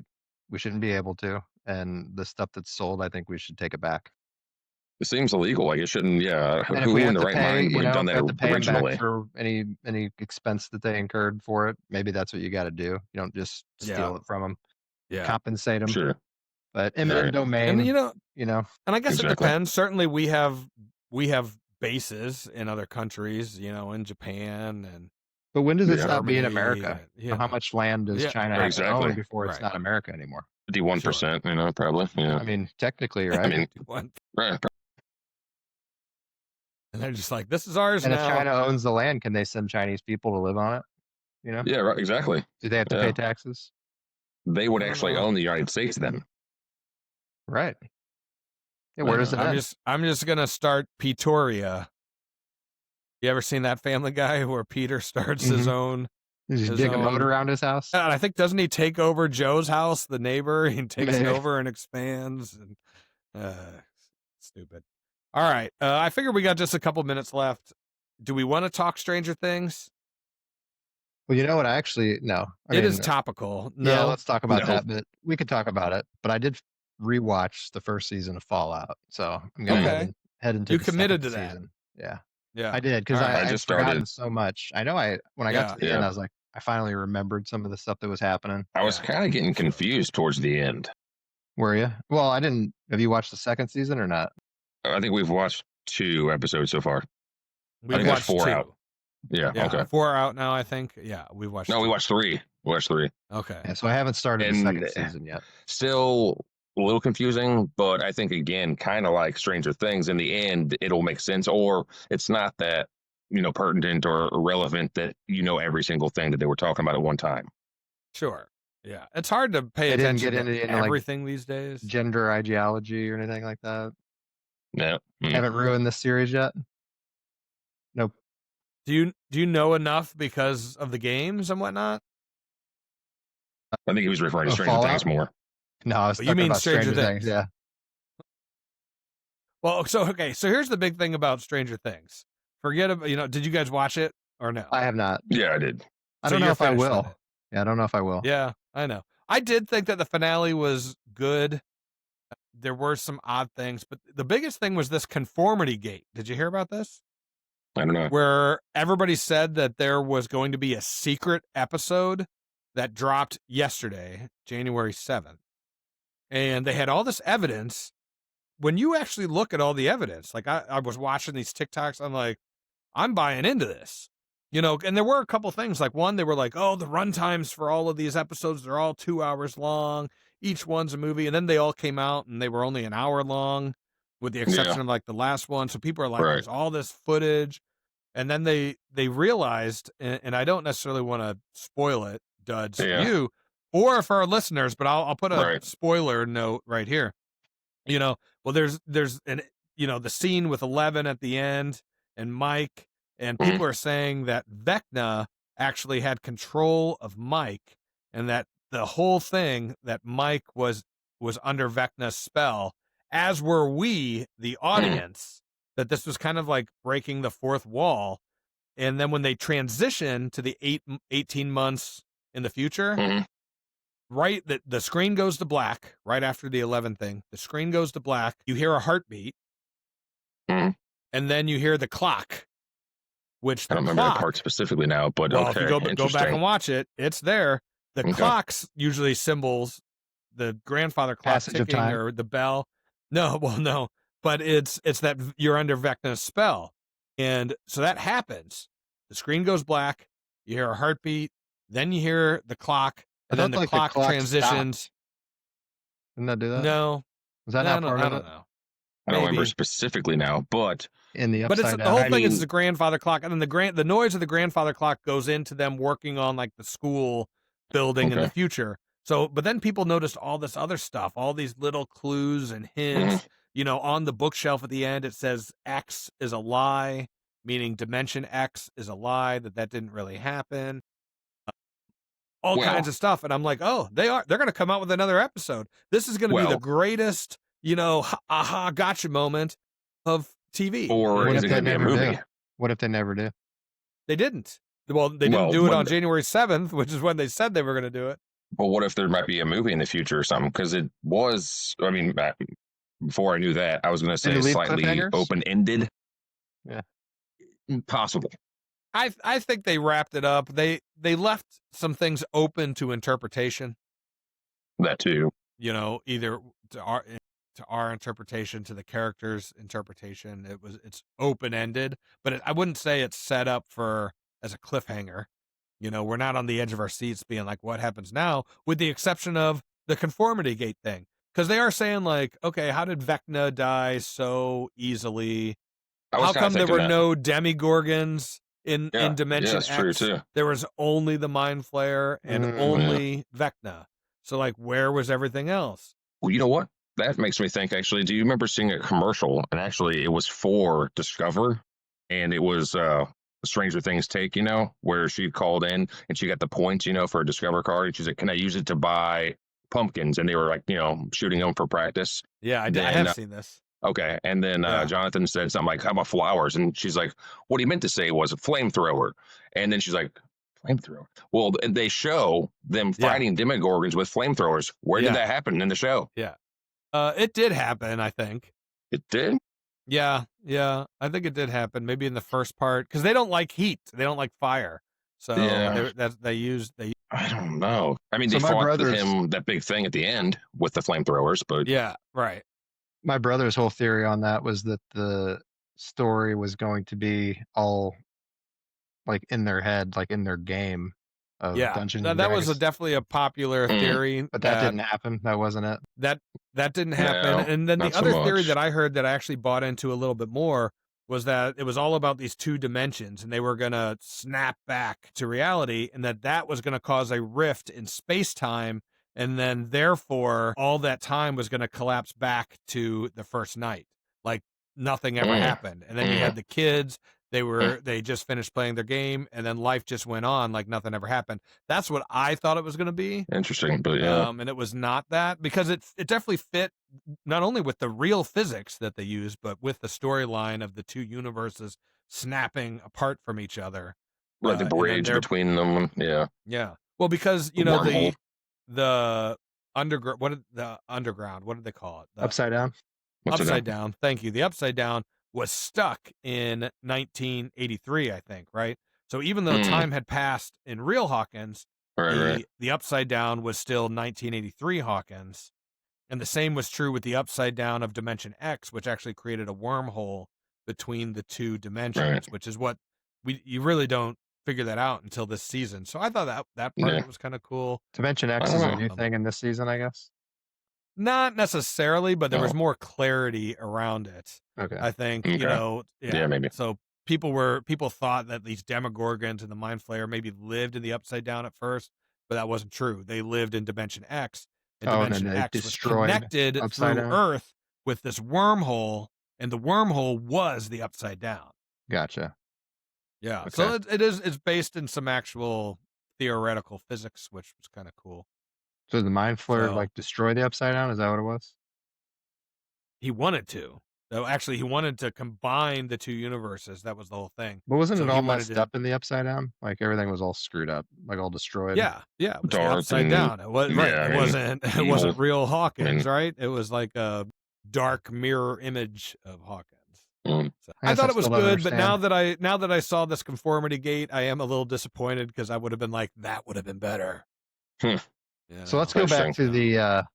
we shouldn't be able to. And the stuff that's sold, I think we should take it back. It seems illegal. Like it shouldn't. Yeah, and who in the right mind would have done that originally? For any expense that they incurred for it, maybe that's what you got to do. You don't just steal it from them. Yeah, compensate them. Sure. But eminent domain, and and I guess it depends. Certainly, we have bases in other countries. In Japan and. But when does it stop being America? How much land does China have to own before it's not America anymore? 51%, probably. Yeah. I mean, technically, right? Right. And they're just like, this is ours and now. And if China owns the land, can they send Chinese people to live on it? Yeah, right. Exactly. Do they have to pay taxes? They would actually own the United States then. Right. Yeah, where does it end? I'm just gonna start Peoria. You ever seen that Family Guy where Peter starts his own? Does he dig a moat around his house? And I think, doesn't he take over Joe's house, the neighbor? He takes it over and expands. And, stupid. All right. I figure we got just a couple minutes left. Do we want to talk Stranger Things? Well, you know what? No. It is topical. No. Yeah, let's talk about that. But we could talk about it. But I did rewatch the first season of Fallout, so I'm gonna head into. You committed to that? Season. Yeah. Yeah, I did because I just forgotten so much. I know when I got to the end, I was like, I finally remembered some of the stuff that was happening. I was kind of getting confused towards the end. Were you? Well, I didn't. Have you watched the second season or not? I think we've watched 2 episodes so far. We've watched 4 2. out. Yeah. Okay. 4 out now, I think. Yeah, we've watched. No, 2. we watched 3. We watched 3. Okay. Yeah, so I haven't started the second season yet. Still a little confusing, but I think again, kind of like Stranger Things. In the end, it'll make sense, or it's not that pertinent or relevant that every single thing that they were talking about at one time. Sure. Yeah, it's hard to pay attention to everything these days. Gender ideology or anything like that. No. Haven't ruined this series yet. Nope. Do you know enough because of the games and whatnot? I think he was referring to Stranger Things more. No, I was talking about Stranger Things. Yeah. Well, so here's the big thing about Stranger Things. Forget about, did you guys watch it or no? I have not. Yeah, I did. I don't know if I will. Yeah, I don't know if I will. Yeah, I know. I did think that the finale was good. There were some odd things, but the biggest thing was this conformity gate. Did you hear about this? I don't know. Where everybody said that there was going to be a secret episode that dropped yesterday, January 7th. And they had all this evidence. When you actually look at all the evidence, like I was watching these TikToks, I'm like, I'm buying into this, and there were a couple things. Like one, they were like, oh, the run times for all of these episodes, they're all 2 hours long. Each one's a movie. And then they all came out and they were only an hour long with the exception of like the last one. So people are like, there's all this footage. And then they realized, and I don't necessarily want to spoil it, Duds, you or for our listeners, but I'll put a spoiler note right here. Well, there's an, the scene with 11 at the end and Mike, and people are saying that Vecna actually had control of Mike, and that the whole thing that Mike was under Vecna's spell, as were we, the audience, that this was kind of like breaking the fourth wall. And then when they transition to the 18 months in the future, right, the screen goes to black right after the 11 thing. The screen goes to black. You hear a heartbeat, and then you hear the clock. Which I don't remember that part specifically now, but if you go back and watch it, it's there. The clocks usually symbols the grandfather clock ticking or the bell. No, but it's that you're under Vecna's spell, and so that happens. The screen goes black. You hear a heartbeat. Then you hear the clock. And then the clock transitions. Stopped. Didn't that do that? No. Was that not part of it? I don't know. I don't remember specifically now, but in the upside down. The whole thing is the grandfather clock, and then the noise of the grandfather clock goes into them working on like the school building in the future. So, but then people noticed all this other stuff, all these little clues and hints. On the bookshelf at the end, it says X is a lie. meaning Dimension X is a lie, that didn't really happen. All kinds of stuff. And I'm like, oh, they're going to come out with another episode. This is going to be the greatest, aha, gotcha moment of TV. Or is it going to be a movie? What if they never do? They didn't. Well, they didn't do it on January 7th, which is when they said they were going to do it. But what if there might be a movie in the future or something? Because it was, I mean, before I knew that, I was going to say slightly open-ended. Yeah. Possible. I think they wrapped it up. They left some things open to interpretation. That too. Either to our interpretation, to the character's interpretation. It's open-ended, but I wouldn't say it's set up as a cliffhanger. We're not on the edge of our seats being like, what happens now? With the exception of the conformity gate thing. Because they are saying like, okay, how did Vecna die so easily? How come there were no demigorgons in Dimension X? True too. There was only the Mind Flayer and only Vecna. So like, where was everything else? Well, you know what? That makes me think, actually, do you remember seeing a commercial? And actually, it was for Discover. And it was Stranger Things take, where she called in and she got the points, for a Discover card. And she's like, can I use it to buy pumpkins? And they were like, shooting them for practice. Yeah, I have seen this. Okay. And then Jonathan said something like, how about flowers? And she's like, what he meant to say was a flamethrower. And then she's like, flamethrower? Well, they show them fighting demogorgons with flamethrowers. Where did that happen in the show? Yeah. It did happen, I think. It did? Yeah. I think it did happen. Maybe in the first part, because they don't like heat. They don't like fire. So they use. I don't know. I mean, they fought with him that big thing at the end with the flamethrowers, but yeah, right. My brother's whole theory on that was that the story was going to be all like in their head, like in their game of Dungeons and Dragons. That was definitely a popular theory. But that didn't happen. That wasn't it. That didn't happen. No, and then the other theory that I heard that I actually bought into a little bit more was that it was all about these two dimensions and they were going to snap back to reality, and that was going to cause a rift in space-time. And then, therefore, all that time was going to collapse back to the first night, like nothing ever happened. And then you had the kids; they just finished playing their game, and then life just went on like nothing ever happened. That's what I thought it was going to be. Interesting, but and it was not that, because it definitely fit not only with the real physics that they used, but with the storyline of the two universes snapping apart from each other. Right, the bridge between them. Yeah. Well, because the underground, what did they call it? Upside down. Upside down. Thank you. The Upside Down was stuck in 1983, I think, right? So even though time had passed in real Hawkins, the Upside Down was still 1983 Hawkins. And the same was true with the Upside Down of Dimension X, which actually created a wormhole between the two dimensions, which is what you really don't figure that out until this season. So I thought that part of it was kind of cool. Dimension X is a new thing in this season, I guess. Not necessarily, but there was more clarity around it. Okay. I think, maybe. So people thought that these Demogorgons and the Mind Flayer maybe lived in the Upside Down at first, but that wasn't true. They lived in Dimension X. And Dimension X was connected through Earth with this wormhole, and the wormhole was the Upside Down. Gotcha. Yeah. Okay. So it's based in some actual theoretical physics, which was kind of cool. So the Mind Flayer destroy the Upside Down? Is that what it was? He wanted to. So actually, he wanted to combine the two universes. That was the whole thing. But wasn't it all messed up in the Upside Down? Like everything was all screwed up, like all destroyed. Yeah. It was Upside Down. It was It wasn't real Hawkins, right? It was like a dark mirror image of Hawkins. So I thought it was good, but now that I saw this conformity gate, I am a little disappointed, because I would have been like, that would have been better. Yeah. So let's go back to the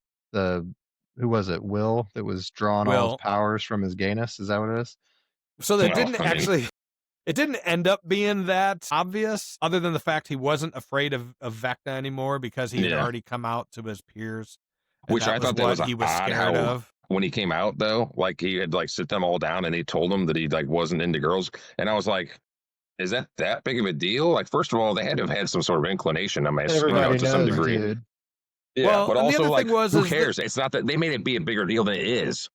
who was it? Will, that was drawing all his powers from his gayness. Is that what it is? So that it didn't end up being that obvious, other than the fact he wasn't afraid of Vecna anymore, because he had already come out to his peers. Which I thought that was he was scared of. When he came out, though, like he had sit them all down and he told them that he wasn't into girls, and I was like, is that big of a deal? Like, first of all, they had to have had some sort of inclination, I mean, to some degree. Dude. Yeah, but also, who cares? It's not that they made it be a bigger deal than it is.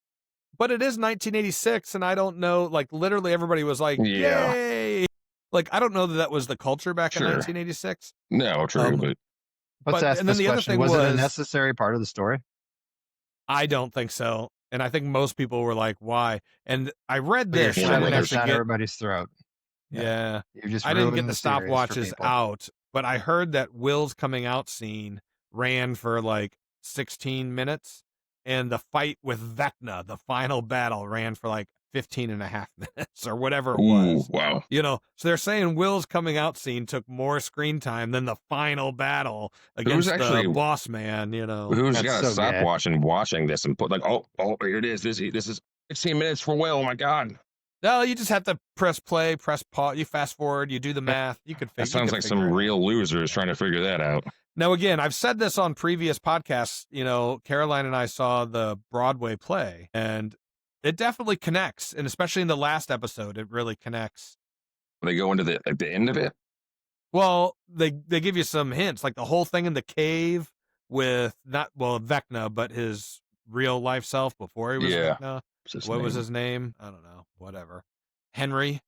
but it is 1986, and I don't know. Like literally, everybody was like, "Yay!" Like I don't know that was the culture back in 1986. No, true. But let's ask this question: was it a necessary part of the story? I don't think so, and I think most people were like, "Why?" And I read this. I didn't actually get everybody's throat. Yeah, you're just I didn't get the stopwatches out, but I heard that Will's coming out scene ran for like 16 minutes, and the fight with Vecna, the final battle, ran for like 15 and a half minutes or whatever it was. Wow. You know, so they're saying Will's coming out scene took more screen time than the final battle against the boss man, you know. Who's got to stop watching this and put like, oh, here it is. This is 16 minutes for Will. Oh my God. No, you just have to press play, press pause. You fast forward, you do the math. You could figure. That sounds like some real losers trying to figure that out. Now, again, I've said this on previous podcasts. You know, Caroline and I saw the Broadway play, and it definitely connects. And especially in the last episode, it really connects. They go into the end of it. Well, they give you some hints, like the whole thing in the cave with Vecna, but his real life self before he was Vecna. What was his name? I don't know. Whatever. Henry.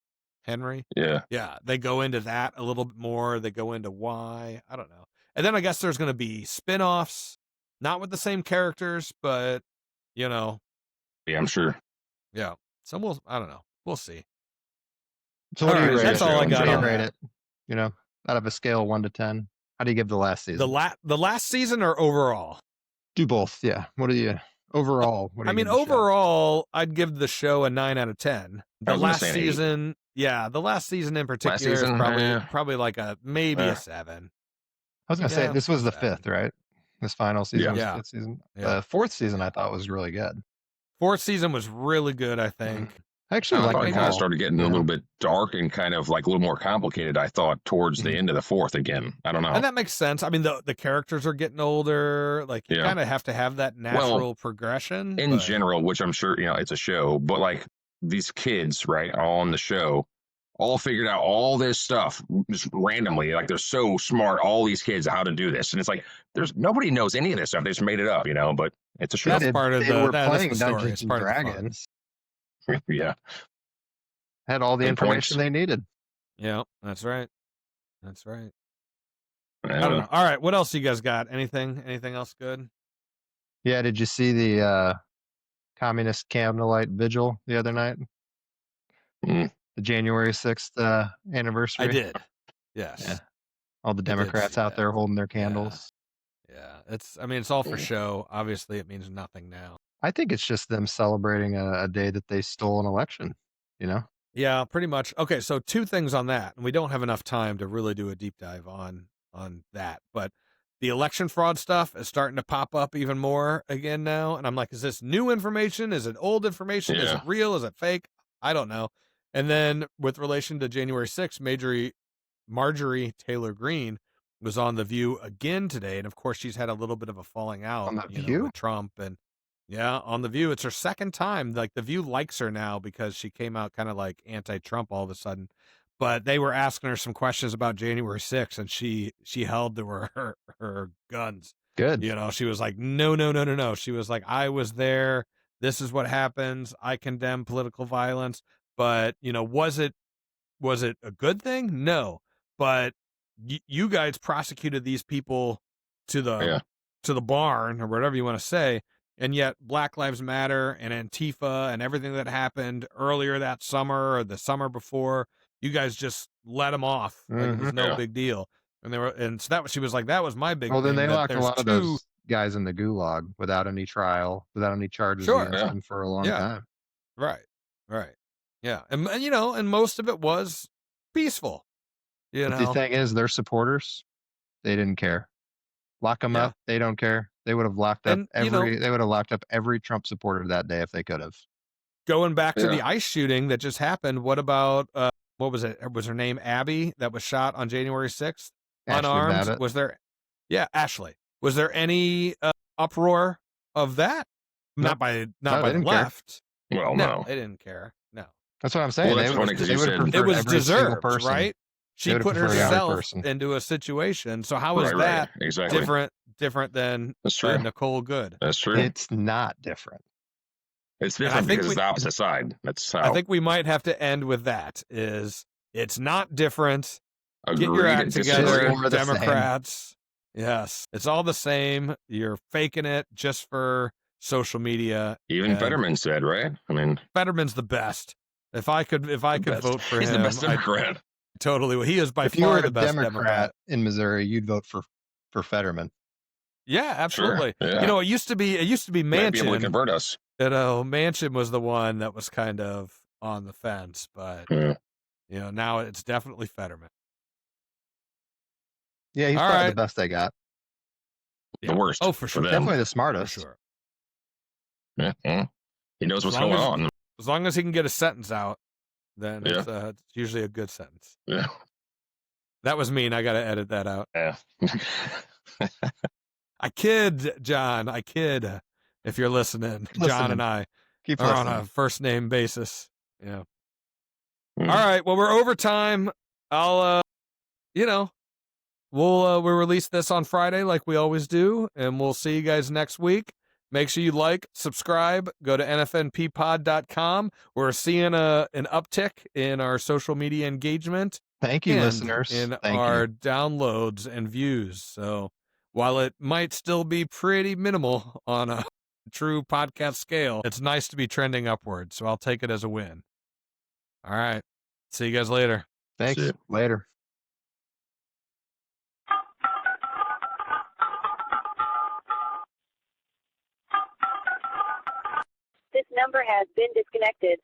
Yeah. They go into that a little bit more. They go into why. I don't know. And then I guess there's going to be spin-offs, not with the same characters, but you know. Yeah, I'm sure. Yeah. So I don't know. We'll see. So what do you rate it? That's all I got. How do you rate it? You know, out of a scale of 1 to 10, how do you give the last season? The last season or overall? Do both. Yeah. What do you? Overall, overall, I'd give the show a 9 out of 10. The last season, the last season in particular is probably like maybe a 7. I was gonna say this was the 5th, right? This final season was the 5th season. Yeah. The 4th season I thought was really good. 4th season was really good, I think. I actually like it. Kind of started getting a little bit dark and kind of like a little more complicated, I thought, towards the end of the 4th again. I don't know. And that makes sense. I mean, the characters are getting older. Like, you kind of have to have that natural progression. In general, which I'm sure, you know, it's a show, but like these kids, right, all on the show, all figured out all this stuff just randomly. Like, they're so smart, all these kids, how to do this. And it's like, nobody knows any of this stuff. They just made it up, you know, but it's a show. That's part of they were playing Dungeons and Dragons. Yeah. Had all the information they needed. Yeah, that's right. That's right. I don't know. All right, what else you guys got? Anything else good? Yeah, did you see the communist candlelight vigil the other night? The January 6th anniversary? I did. Yes. Yeah. All the Democrats out there holding their candles. Yeah. It's all for show. Obviously, it means nothing now. I think it's just them celebrating a day that they stole an election, you know? Yeah, pretty much. Okay, so 2 things on that, and we don't have enough time to really do a deep dive on that, but the election fraud stuff is starting to pop up even more again now, and I'm like, is this new information? Is it old information? Is it real? Is it fake? I don't know. And then with relation to January 6th, Marjorie Taylor Greene was on The View again today, and of course she's had a little bit of a falling out with Trump and on The View. It's her second time. Like, The View likes her now because she came out kind of like anti-Trump all of a sudden. But they were asking her some questions about January 6th, and she held to her guns. Good. You know, she was like, no. She was like, I was there. This is what happens. I condemn political violence. But, you know, was it a good thing? No. But you guys prosecuted these people to the barn or whatever you want to say. And yet Black Lives Matter and Antifa and everything that happened earlier that summer or the summer before, you guys just let them off. Like, it was no big deal. And so she was like, that was my big thing. Well, then they locked a lot of those guys in the gulag without any trial, without any charges against them for a long time. Right. Yeah. And you know, and most of it was peaceful. You know, the thing is, their supporters, they didn't care. Lock them up. They don't care. They would have locked up every Trump supporter that day if they could have. Going back to the ICE shooting that just happened, what about what was it? Was her name Abby that was shot on January 6th? Unarmed? Babbitt. Was there? Yeah, Ashley. Was there any uproar of that? Not by the left. Well, no, they didn't care. No, that's what I'm saying. Well, it was deserved, right? She put herself into a situation. So how is that different than Nicole Good? That's true. It's not different. It's different because it's the opposite side. That's how. I think we might have to end with that. It's not different. Agreed. Get your act together, More the Democrats. Yes, it's all the same. You're faking it just for social media. Even Fetterman said, right? I mean, Fetterman's the best. If I could vote for him, he's the best Democrat. Totally. He is by if you far were the a best Democrat in Missouri, you'd vote for Fetterman. Yeah, absolutely. Sure, yeah. You know, it used to be Manchin. Might be able to convert us. You know, Manchin was the one that was kind of on the fence, but you know, now it's definitely Fetterman. Yeah, he's probably the best they got. The worst. Oh, for sure. Definitely the smartest. For sure. Yeah. He knows what's going on. As long as he can get a sentence out, then it's usually a good sentence. Yeah. That was mean. I got to edit that out. Yeah. I kid, John. I kid. If you're listening, John and I are on a first name basis. Yeah. All right. Well, we're over time. I'll, we'll release this on Friday like we always do, and we'll see you guys next week. Make sure you like, subscribe, go to NFNPPOD.com. We're seeing an uptick in our social media engagement. Thank you, listeners. In our downloads and views. So while it might still be pretty minimal on a true podcast scale, it's nice to be trending upward. So I'll take it as a win. All right. See you guys later. Thanks. Later. This number has been disconnected.